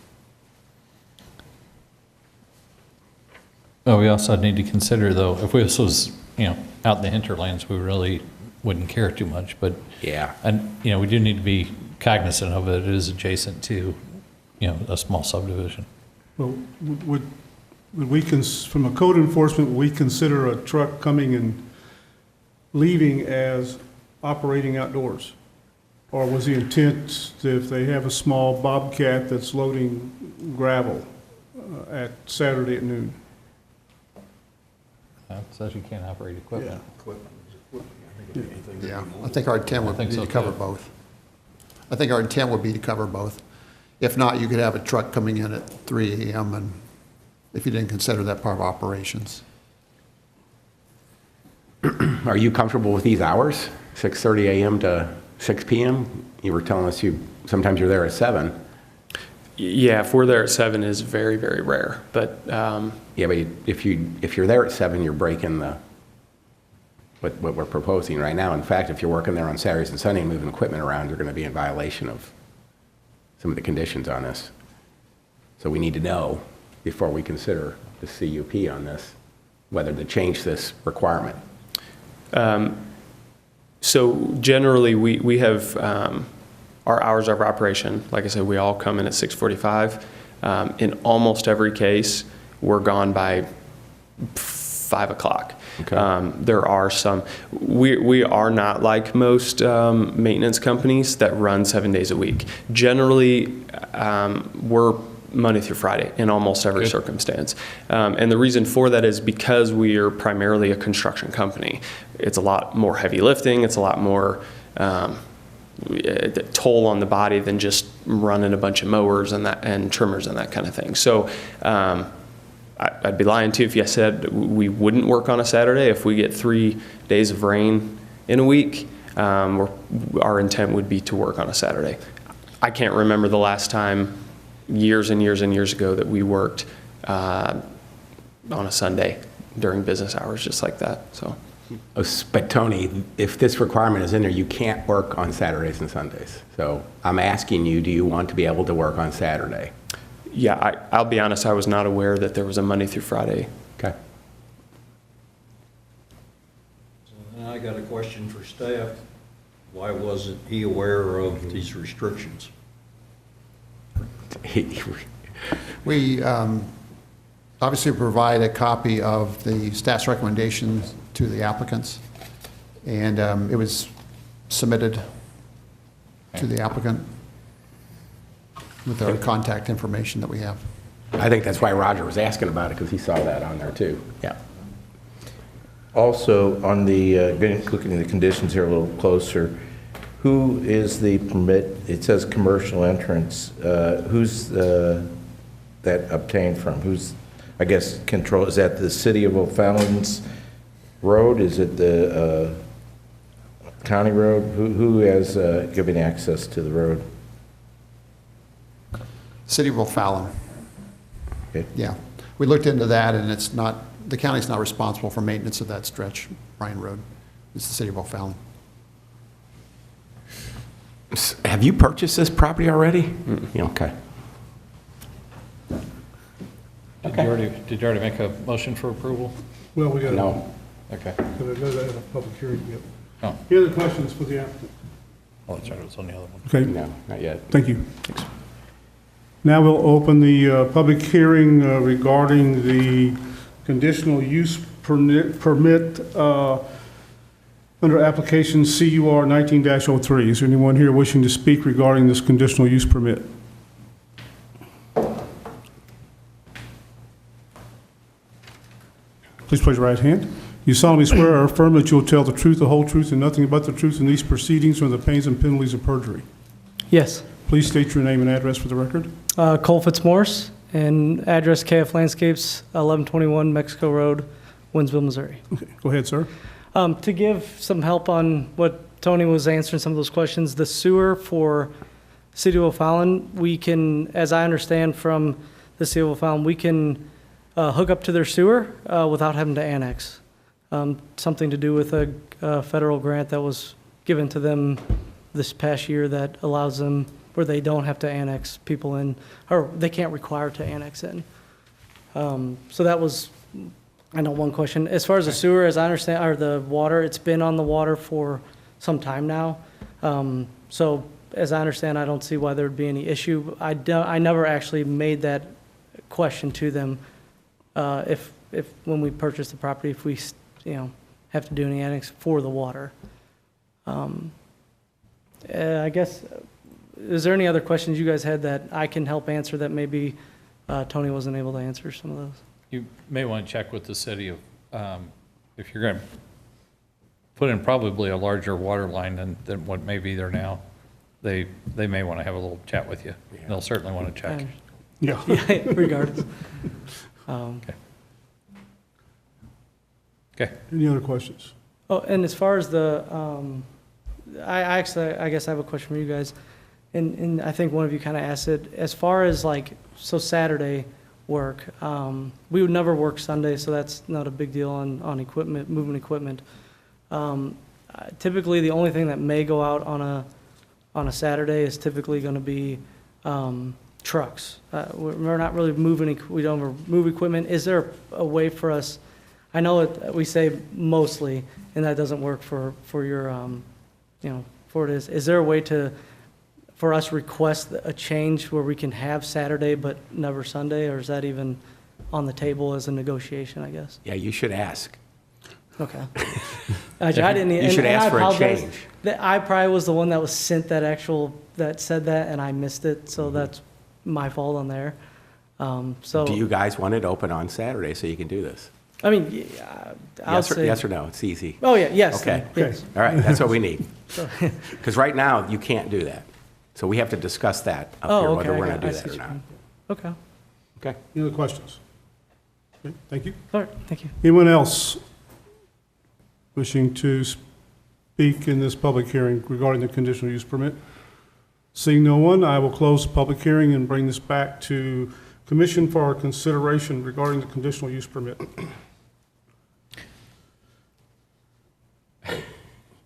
Oh, we also need to consider, though, if this was, out in the hinterlands, we really wouldn't care too much, but. Yeah. And, we do need to be cognizant of it. It is adjacent to, a small subdivision. Well, would we, from a code enforcement, would we consider a truck coming and leaving as operating outdoors? Or was the intent that if they have a small Bobcat that's loading gravel at Saturday at noon? Says you can't operate equipment. Yeah, I think our intent would I think be so, to cover too. both. I think our intent would be to cover both. If not, you could have a truck coming in at 3 a.m. and if you didn't consider that part of operations. Are you comfortable with these hours, 6:30 a.m. to 6 p.m.? You were telling us sometimes you're there at 7. Yeah, if we're there at 7 is very, very rare, but Yeah, but if you're there at 7, you're breaking what we're proposing right now. In fact, if you're working there on Saturdays and Sunday and moving equipment around, you're going to be in violation of some of the conditions on this. So we need to know before we consider the CUP on this, whether to change this requirement. so generally we have our hours of operation. Like I said, we all come in at 6:45. In almost every case, we're gone by 5 o'clock. Okay. There are some, we are not like most maintenance companies that run 7 days a week. Generally, we're Monday through Friday in almost every circumstance. And the reason for that is because we are primarily a construction company. It's a lot more heavy lifting. It's a lot more toll on the body than just running a bunch of mowers and trimmers and that kind of thing. So I'd be lying to you if I said we wouldn't work on a Saturday. If we get 3 days of rain in a week, our intent would be to work on a Saturday. I can't remember the last time, years and years and years ago, that we worked on a Sunday during business hours just like that. So. But Tony, if this requirement is in there, you can't work on Saturdays and Sundays. So I'm asking you, do you want to be able to work on Saturday? Yeah, I'll be honest, I was not aware that there was a Monday through Friday. Okay. I got a question for staff. Why wasn't he aware of these restrictions? We obviously provide a copy of the staff's recommendations to the applicants, and it was submitted to the applicant with our contact information that we have. I think that's why Roger was asking about it, because he saw that on there too. Yeah. Also, on the, looking at the conditions here a little closer, who is the permit, it says commercial entrance, who's that obtained from? Who's, I guess, control, is that the City of O'Fallon's road? Is it the county road? Who has given access to the road? City of O'Fallon. Okay. Yeah. We looked into that, and it's not, the county's not responsible for maintenance of that stretch, Bryan Road. It's the City of O'Fallon. Have you purchased this property already? Yeah, okay. Did you already make a motion for approval? Well, we got to, No. Okay. because I know that in a public hearing yet. Oh, Any other questions for the applicant? oh, that's right, it was on the other one. Okay, No, not yet. thank you. Now we'll open the public hearing regarding the conditional use permit under application CUR 19-03. Is there anyone here wishing to speak regarding this conditional use permit? Please place your right hand. You solemnly swear or affirm that you will tell the truth, the whole truth, and nothing but the truth in these proceedings or the pains and penalties of perjury. Yes. Please state your name and address for the record. Cole Fitzmorris, and address KF Landscapes, 1121 Mexico Road, Winsville, Missouri. Okay, go ahead, sir. To give some help on what Tony was answering some of those questions, the sewer for City of O'Fallon, we can, as I understand from the City of O'Fallon, we can hook up to their sewer without having to annex. Something to do with a federal grant that was given to them this past year that allows them where they don't have to annex people in, or they can't require to annex in. So that was, I know, one question. As far as the sewer, as I understand, or the water, it's been on the water for some time now. So as I understand, I don't see why there would be any issue. I never actually made that question to them, if when we purchased the property, if we, have to do any annex for the water. I guess, is there any other questions you guys had that I can help answer that maybe Tony wasn't able to answer some of those? You may want to check with the city of, if you're going to put in probably a larger water line than what may be there now, they may want to have a little chat with you. They'll certainly want to check. Yeah. Yeah, regardless. Okay. Okay. Any other questions? Oh, and as far as the, I guess I have a question for you guys. And I think one of you kind of asked it, as far as so Saturday work, we would never work Sunday, so that's not a big deal on equipment, moving equipment. Typically, the only thing that may go out on a Saturday is typically going to be trucks. We're not really moving, we don't move equipment. Is there a way for us, I know we say mostly, and that doesn't work for your, for it is there a way for us request a change where we can have Saturday but never Sunday, or is that even on the table as a negotiation, I guess? Yeah, you should ask. Okay. I didn't. You should ask for a change. I probably was the one that was sent that said that, and I missed it, so that's my fault on there. So. Do you guys want it open on Saturday so you can do this? I mean, I'll say. Yes or no? It's easy. Oh, yeah, yes. Okay. Yes. All right, that's what we need. Because right now, you can't do that. So we have to discuss that up here, whether we're going to do that or not. Okay. Okay. Any other questions? Okay, thank you. All right, thank you. Anyone else wishing to speak in this public hearing regarding the conditional use permit? Seeing no one, I will close the public hearing and bring this back to Commission for our consideration regarding the conditional use permit.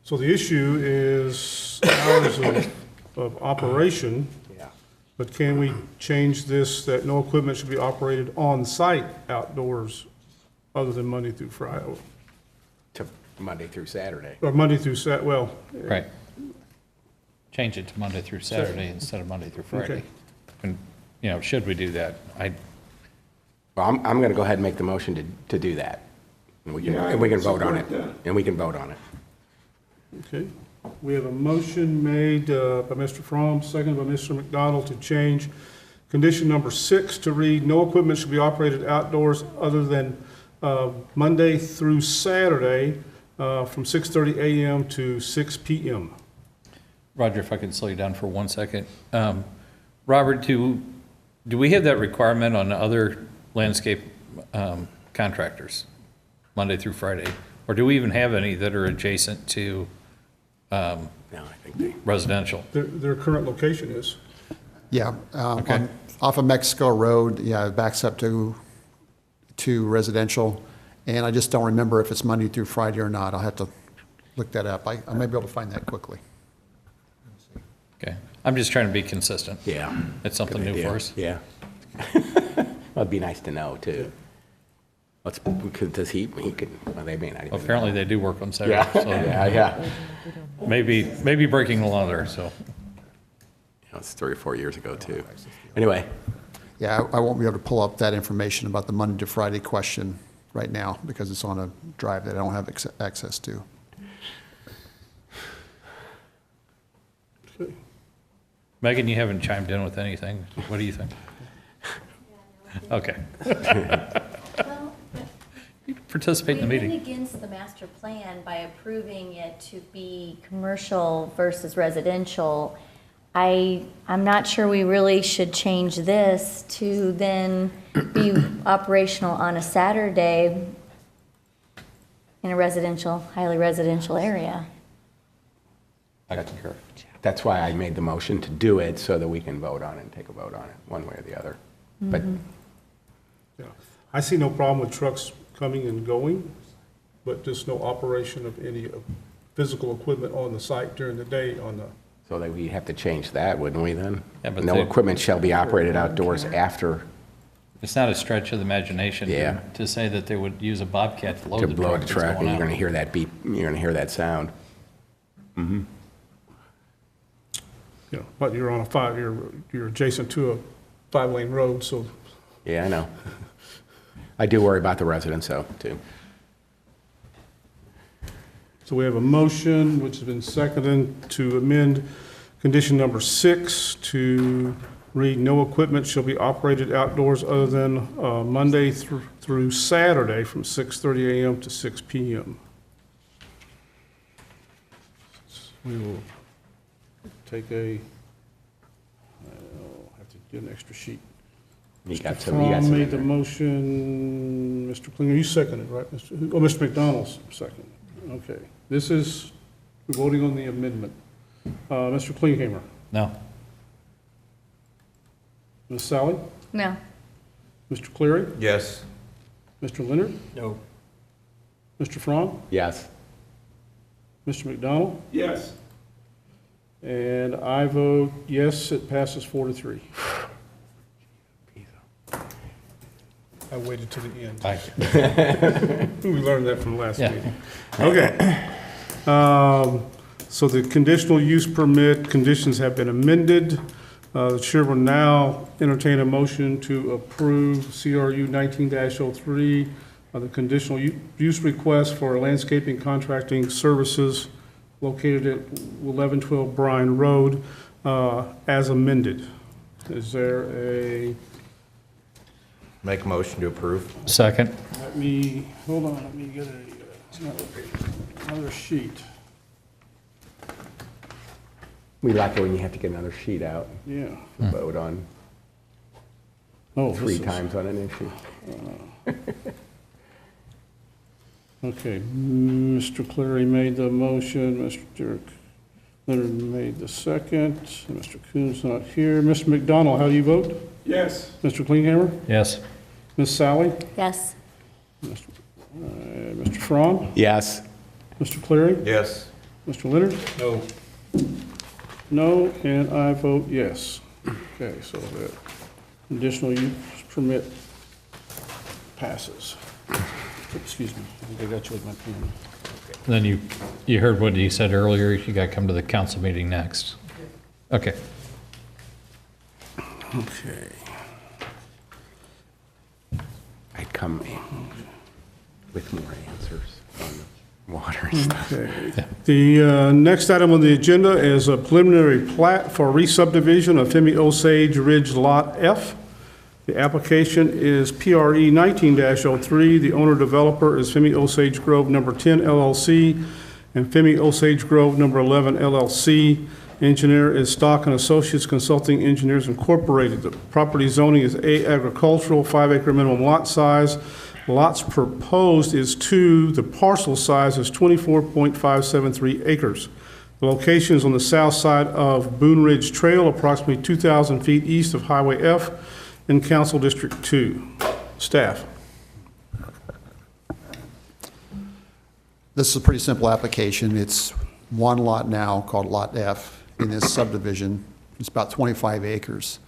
So the issue is hours of operation. Yeah. But can we change this that no equipment should be operated on-site outdoors other than Monday through Friday? To Monday through Saturday. Or Monday through well. Right. Change it to Monday through Saturday instead of Monday through Friday. Okay. And, should we do that? Well, I'm going to go ahead and make the motion to do that. And we can vote on it. And we can vote on it. Okay. We have a motion made by Mr. Fromm, seconded by Mr. McDonald to change Condition number 6 to read, no equipment should be operated outdoors other than Monday through Saturday from 6:30 a.m. to 6 p.m. Roger, if I could slow you down for 1 second. Robert, do we have that requirement on other landscape contractors, Monday through Friday? Or do we even have any that are adjacent to No, I think they, residential? Their current location is. Yeah, Okay. off of Mexico Road, yeah, it backs up to residential, and I just don't remember if it's Monday through Friday or not. I'll have to look that up. I may be able to find that quickly. Okay, I'm just trying to be consistent. yeah. It's something Good new idea. for us. Yeah. Well, it'd be nice to know, too. What's, because does he could, well, they may not even. Apparently, they do work on Saturday, Yeah, so yeah. maybe breaking the law there, so. Yeah, it's 3 or 4 years ago, too. Anyway, Yeah, I won't be able to pull up that information about the Monday to Friday question right now because it's on a drive that I don't have access to. Megan, you haven't chimed in with anything. What do you think? Okay. Well, You participate in the we went meeting. against the master plan by approving it to be commercial versus residential. I'm not sure we really should change this to then be operational on a Saturday in a residential, highly residential area. I concur. that's why I made the motion to do it, so that we can vote on it and take a vote on it, one way or the other. But Yeah. I see no problem with trucks coming and going, but just no operation of any physical equipment on the site during the day on the, so that we'd have to change that, wouldn't we, then? Yeah, but No they- equipment shall be operated outdoors after, It's not a stretch of the imagination Yeah. to say that they would use a Bobcat to load to the blow truck the that's truck, and going you're out. gonna hear that beep, you're gonna hear that sound. you know, but you're on a you're adjacent to a 5-lane road, so Yeah, I know. I do worry about the residents, though, too. So we have a motion, which has been seconded, to amend condition number 6 to read, no equipment shall be operated outdoors other than Monday through Saturday from 6:30 a.m. to 6 p.m. We will take I'll have to get an extra sheet. You Mr. got some Fromm in made the there. motion, Mr. Klinger, you seconded, right? Mr. McDonald's second. Okay. This is, we're voting on the amendment. Mr. Klinghammer, No. Ms. Sally, No. Mr. Cleary, Yes. Mr. Leonard, No. Mr. Fromm, Yes. Mr. McDonald, Yes. and I vote yes, it passes 4-3. I waited to the end. We learned that from last Yeah. meeting. Okay. So the conditional use permit conditions have been amended. The chair will now entertain a motion to approve CRU 19-03, the conditional use request for landscaping contracting services located at 1112 Bryan Road, as amended. Is there a, Make a motion to approve. Second. hold on, let me get another sheet. We like it when you have to get another sheet out, Yeah. to vote on Oh, this 3 is- times on an issue. Okay, Mr. Cleary made the motion, Mr. Leonard made the second, Mr. Coon's not here. Mr. McDonald, how do you vote? Yes. Mr. Klinghammer? Yes. Ms. Sally? Yes. Mr. Fromm? Yes. Mr. Cleary? Yes. Mr. Leonard? No. No, and I vote yes. Okay, so that conditional use permit passes. Excuse me, I think I got you with my pen. Then you heard what he said earlier, you got to come to the council meeting next. Okay. Okay. I'd come in with more answers on Water and stuff. The next item on the agenda is a preliminary plat for re-subdivision of Timmy Osage Ridge Lot F. The application is PRE 19-03. The owner-developer is Timmy Osage Grove Number 10 LLC and Timmy Osage Grove Number 11 LLC. Engineer is Stock and Associates Consulting Engineers Incorporated. The property zoning is A agricultural, 5-acre minimum lot size. Lots proposed is 2. The parcel size is 24.573 acres. The location is on the south side of Boone Ridge Trail, approximately 2,000 feet east of Highway F in Council District 2. Staff. This is a pretty simple application. It's one lot now called Lot F in this subdivision. It's about 25 acres.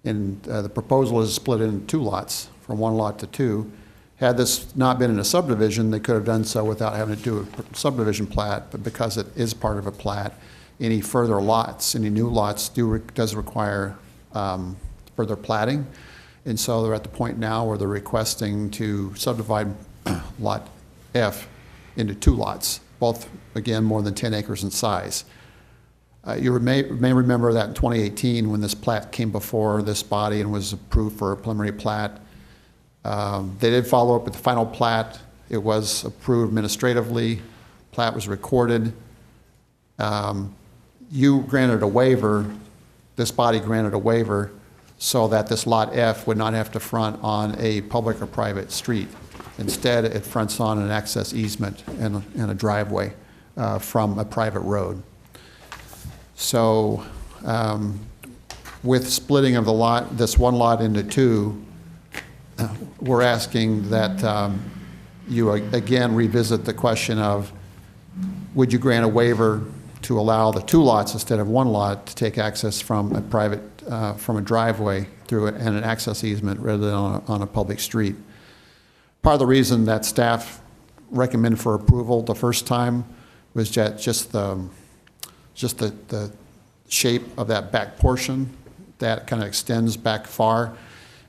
And the proposal is split into 2 lots, from 1 lot to 2. Had this not been in a subdivision, they could have done so without having to do a subdivision plat, but because it is part of a plat, any further lots, any new lots does require further platting. And so they're at the point now where they're requesting to subdivide Lot F into 2 lots, both, again, more than 10 acres in size. You may remember that in 2018, when this plat came before this body and was approved for a preliminary plat, they did follow up with the final plat. It was approved administratively. Plat was recorded. You granted a waiver, this body granted a waiver, so that this Lot F would not have to front on a public or private street. Instead, it fronts on an access easement and a driveway from a private road. So with splitting of the lot, this one lot into 2, we're asking that you again revisit the question of, would you grant a waiver to allow the 2 lots instead of 1 lot to take access from a private, from a driveway through it and an access easement rather than on a public street? Part of the reason that staff recommended for approval the first time was just the shape of that back portion that kind of extends back far,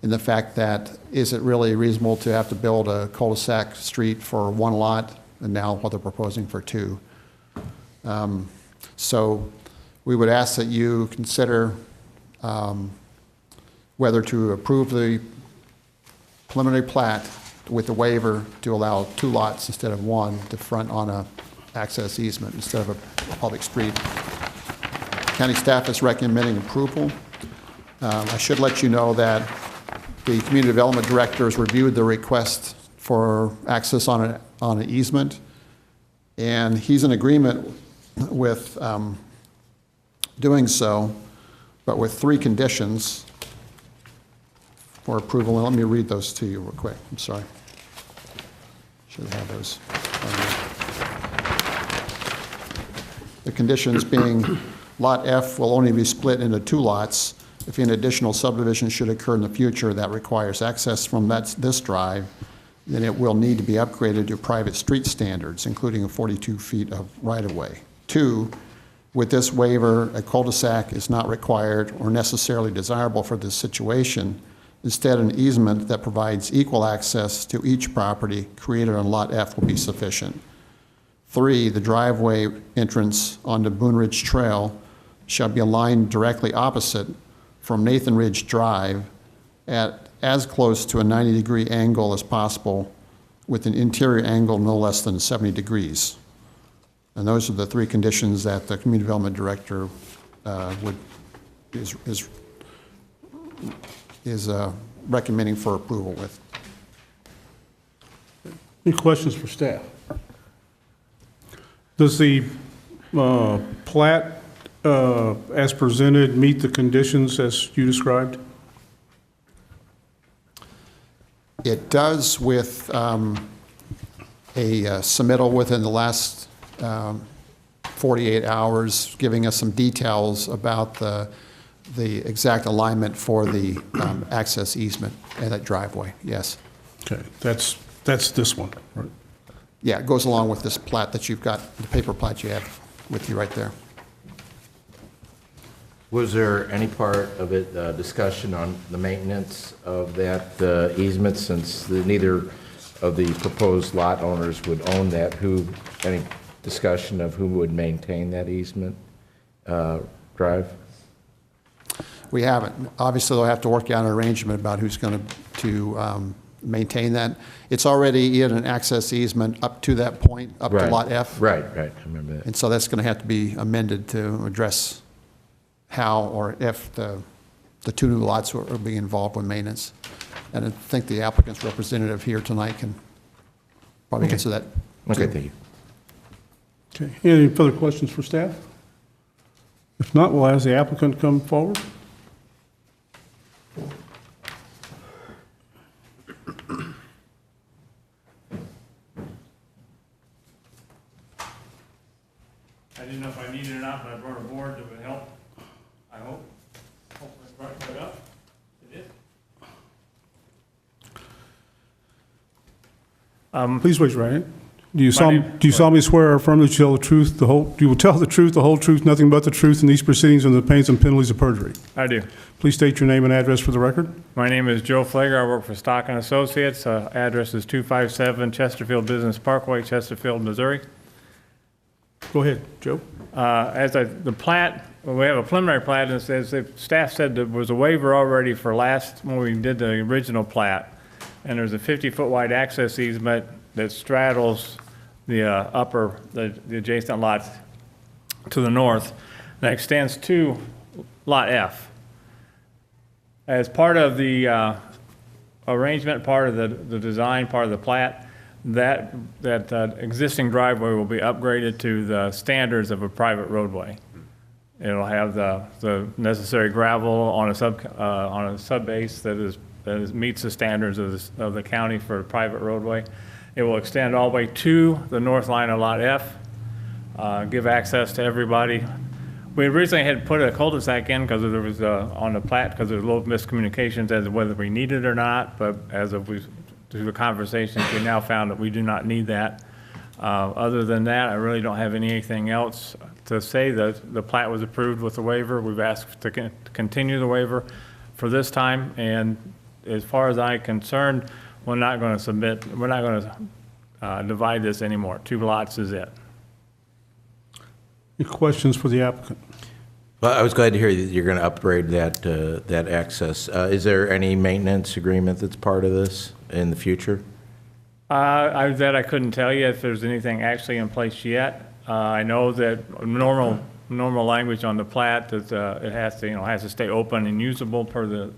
and the fact that, is it really reasonable to have to build a cul-de-sac street for 1 lot, and now what they're proposing for 2? So we would ask that you consider whether to approve the preliminary plat with the waiver to allow 2 lots instead of 1 to front on a access easement instead of a public street. County staff is recommending approval. I should let you know that the Community Development Director has reviewed the request for access on an easement, and he's in agreement with doing so, but with 3 conditions for approval. And let me read those to you real quick. I'm sorry. Should have those. The conditions being, Lot F will only be split into 2 lots. If an additional subdivision should occur in the future that requires access from this drive, then it will need to be upgraded to private street standards, including 42 feet of right-of-way. 2, with this waiver, a cul-de-sac is not required or necessarily desirable for this situation. Instead, an easement that provides equal access to each property created on Lot F will be sufficient. 3, the driveway entrance onto Boone Ridge Trail shall be aligned directly opposite from Nathan Ridge Drive at as close to a 90-degree angle as possible, with an interior angle no less than 70 degrees. And those are the 3 conditions that the Community Development Director is recommending for approval with. Any questions for staff? Does the plat as presented meet the conditions as you described? It does, with a submittal within the last 48 hours, giving us some details about the exact alignment for the access easement and that driveway, yes. Okay, that's this one, right? Yeah, it goes along with this plat that you've got, the paper plat you have with you right there. Was there any part of it, discussion on the maintenance of that easement, since neither of the proposed lot owners would own that, any discussion of who would maintain that easement drive? We haven't. Obviously, they'll have to work out an arrangement about who's going to maintain that. It's already in an access easement up to that point, up to Right. Lot F. Right, I remember that. And so that's going to have to be amended to address how or if the two new lots are being involved with maintenance. And I think the applicant's representative here tonight can probably answer that. Okay, thank you. Okay, any further questions for staff? If not, we'll ask the applicant to come forward. I didn't know if I needed it or not, but I brought a board that would help, I hope. Hopefully it's right up. It is. Please raise your right hand. Do you My name- solemnly swear or affirm that you tell the truth, you will tell the truth, the whole truth, nothing but the truth in these proceedings and the pains and penalties of perjury? I do. Please state your name and address for the record. My name is Joe Flager. I work for Stock and Associates. Address is 257 Chesterfield Business Parkway, Chesterfield, Missouri. Go ahead, Joe. The plat, we have a preliminary plat, and it says, the staff said there was a waiver already for when we did the original plat. And there's a 50-foot wide access easement that straddles the the adjacent lots to the north, that extends to Lot F. As part of the arrangement, part of the design, part of the plat, that existing driveway will be upgraded to the standards of a private roadway. It'll have the necessary gravel on a sub base that meets the standards of the county for a private roadway. It will extend all the way to the north line of Lot F, give access to everybody. We originally had put a cul-de-sac in because there was on the plat, because there was a little miscommunications as to whether we needed it or not, but through the conversations, we now found that we do not need that. Other than that, I really don't have anything else to say. The plat was approved with the waiver. We've asked to continue the waiver for this time, and as far as I'm concerned, we're not going to divide this anymore. 2 lots is it. Any questions for the applicant? Well, I was glad to hear that you're going to upgrade that access. Is there any maintenance agreement that's part of this in the future? That I couldn't tell you if there's anything actually in place yet. I know that normal language on the plat that it has to stay open and usable for the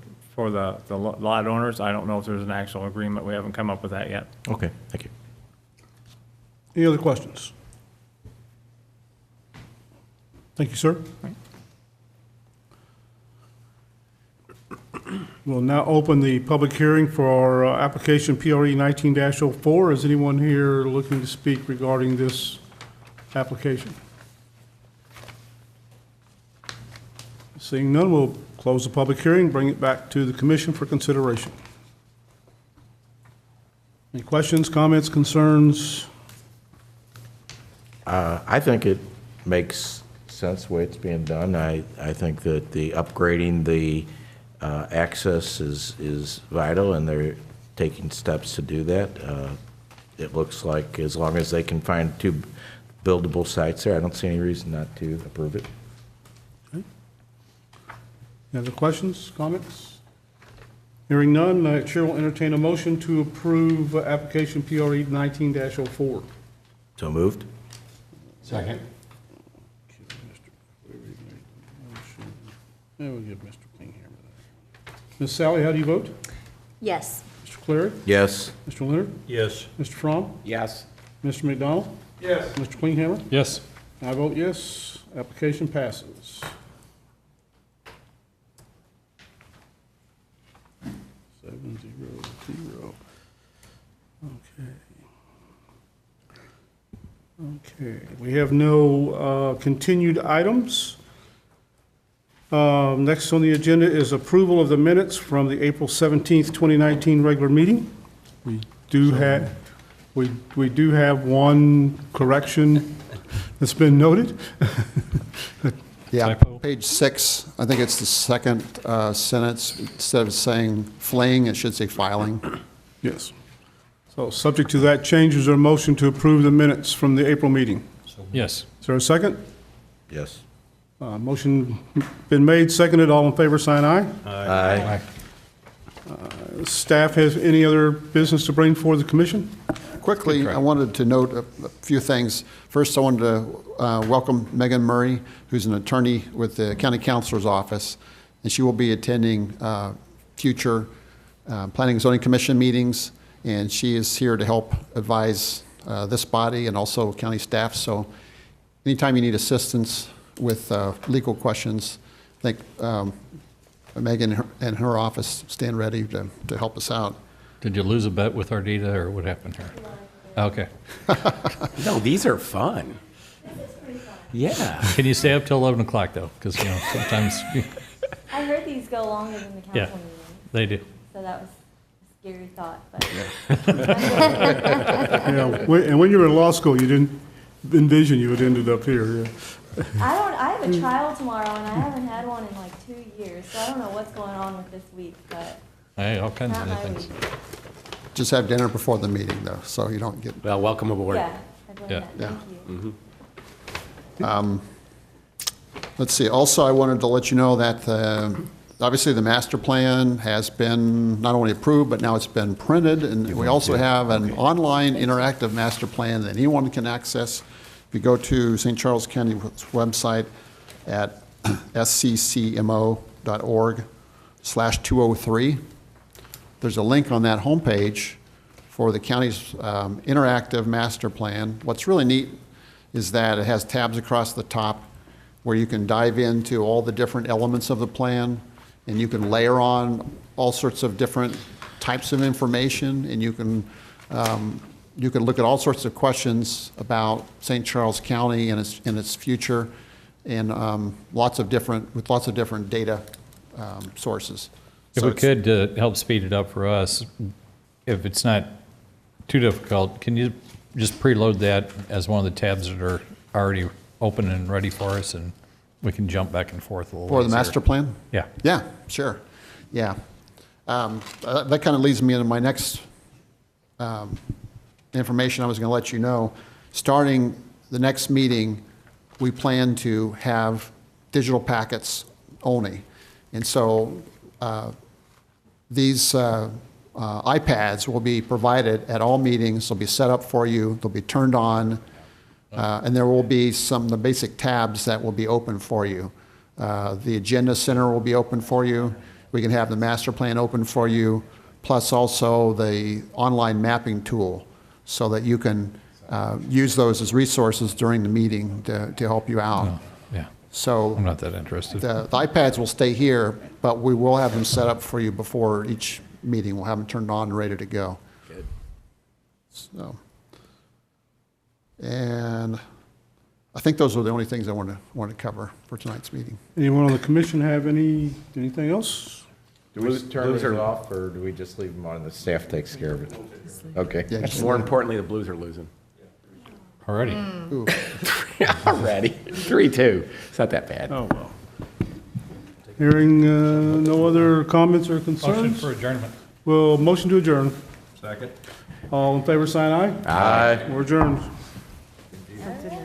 lot owners. I don't know if there's an actual agreement. We haven't come up with that yet. Okay, thank you. Any other questions? Thank you, sir. We'll now open the public hearing for our application PRE 19-04. Is anyone here looking to speak regarding this application? Seeing none, we'll close the public hearing, bring it back to the commission for consideration. Any questions, comments, concerns? I think it makes sense the way it's being done. I think that the upgrading the access is vital, and they're taking steps to do that. It looks like as long as they can find 2 buildable sites there, I don't see any reason not to approve it. Okay. Any other questions, comments? Hearing none, Chair will entertain a motion to approve application PRE 19-04. So moved? Second. We'll give Mr. Klinghammer that. Ms. Sally, how do you vote? Yes. Mr. Cleary? Yes. Mr. Leonard? Yes. Mr. Fromm? Yes. Mr. McDonald? Yes. Mr. Klinghammer? Yes. I vote yes. Application passes. 7-0-0. Okay. Okay, we have no continued items. Next on the agenda is approval of the minutes from the April 17th, 2019 regular meeting. We do have one correction that's been noted. Yeah, page 6, I think it's the second sentence. Instead of saying flaying, it should say filing. Yes. So subject to that change, is there a motion to approve the minutes from the April meeting? Yes. Is there a second? Yes. Motion been made, seconded. All in favor, sign aye. Aye. Staff has any other business to bring before the commission? Quickly, I wanted to note a few things. First, I wanted to welcome Megan Murray, who's an attorney with the County Counselor's Office, and she will be attending future Planning and Zoning Commission meetings, and she is here to help advise this body and also county staff. So anytime you need assistance with legal questions, I think Megan and her office stand ready to help us out. Did you lose a bet with Ardita, or what happened here? Okay. No, these are fun. Yeah. Can you stay up till 11 o'clock, though? Because, sometimes, I heard these go longer than the yeah, council meeting, they do. so that was a scary thought, but. And when you were in law school, you didn't envision you would ended up here. Yeah. I have a trial tomorrow, and I haven't had one in like 2 years, so I don't know what's going on with this week, but Hey, all kinds not of my things. week. Just have dinner before the meeting, though, so you don't get... Well, welcome aboard. Yeah, I blame Yeah. that, thank you. Let's see, also, I wanted to let you know that obviously the master plan has been not only approved, but now it's been printed, and we also have an online interactive master plan that anyone can access. If you go to St. Charles County's website at sccmo.org/203, there's a link on that homepage for the county's interactive master plan. What's really neat is that it has tabs across the top where you can dive into all the different elements of the plan, and you can layer on all sorts of different types of information, and you can look at all sorts of questions about St. Charles County and its future, and lots of different data sources. If So we it's- could, to help speed it up for us, if it's not too difficult, can you just preload that as one of the tabs that are already open and ready for us, and we can jump back and forth a little For the easier? master plan? Yeah. Yeah, sure, yeah. That kind of leads me into my next information I was going to let you know. Starting the next meeting, we plan to have digital packets only. And so these iPads will be provided at all meetings. They'll be set up for you. They'll be turned on. And there will be the basic tabs that will be open for you. The Agenda Center will be open for you. We can have the master plan open for you, plus also the online mapping tool, so that you can use those as resources during the meeting to help you out. Oh, yeah, So I'm not that interested. the iPads will stay here, but we will have them set up for you before each meeting. We'll have them turned on and ready to go. Good. So, and I think those are the only things I want to cover for tonight's meeting. Anyone on the commission have anything else? Do we turn Blues these are- off, or do we just leave them on, the staff takes care of it? Okay. Yeah, just- More importantly, the Blues are losing. Already. Ooh. Already. 3-2. It's not that bad. Oh, well. Hearing no other comments or Motion concerns? for adjournment. Well, motion to adjourn. Second. All in favor, sign aye. Aye. We're adjourned. Okay.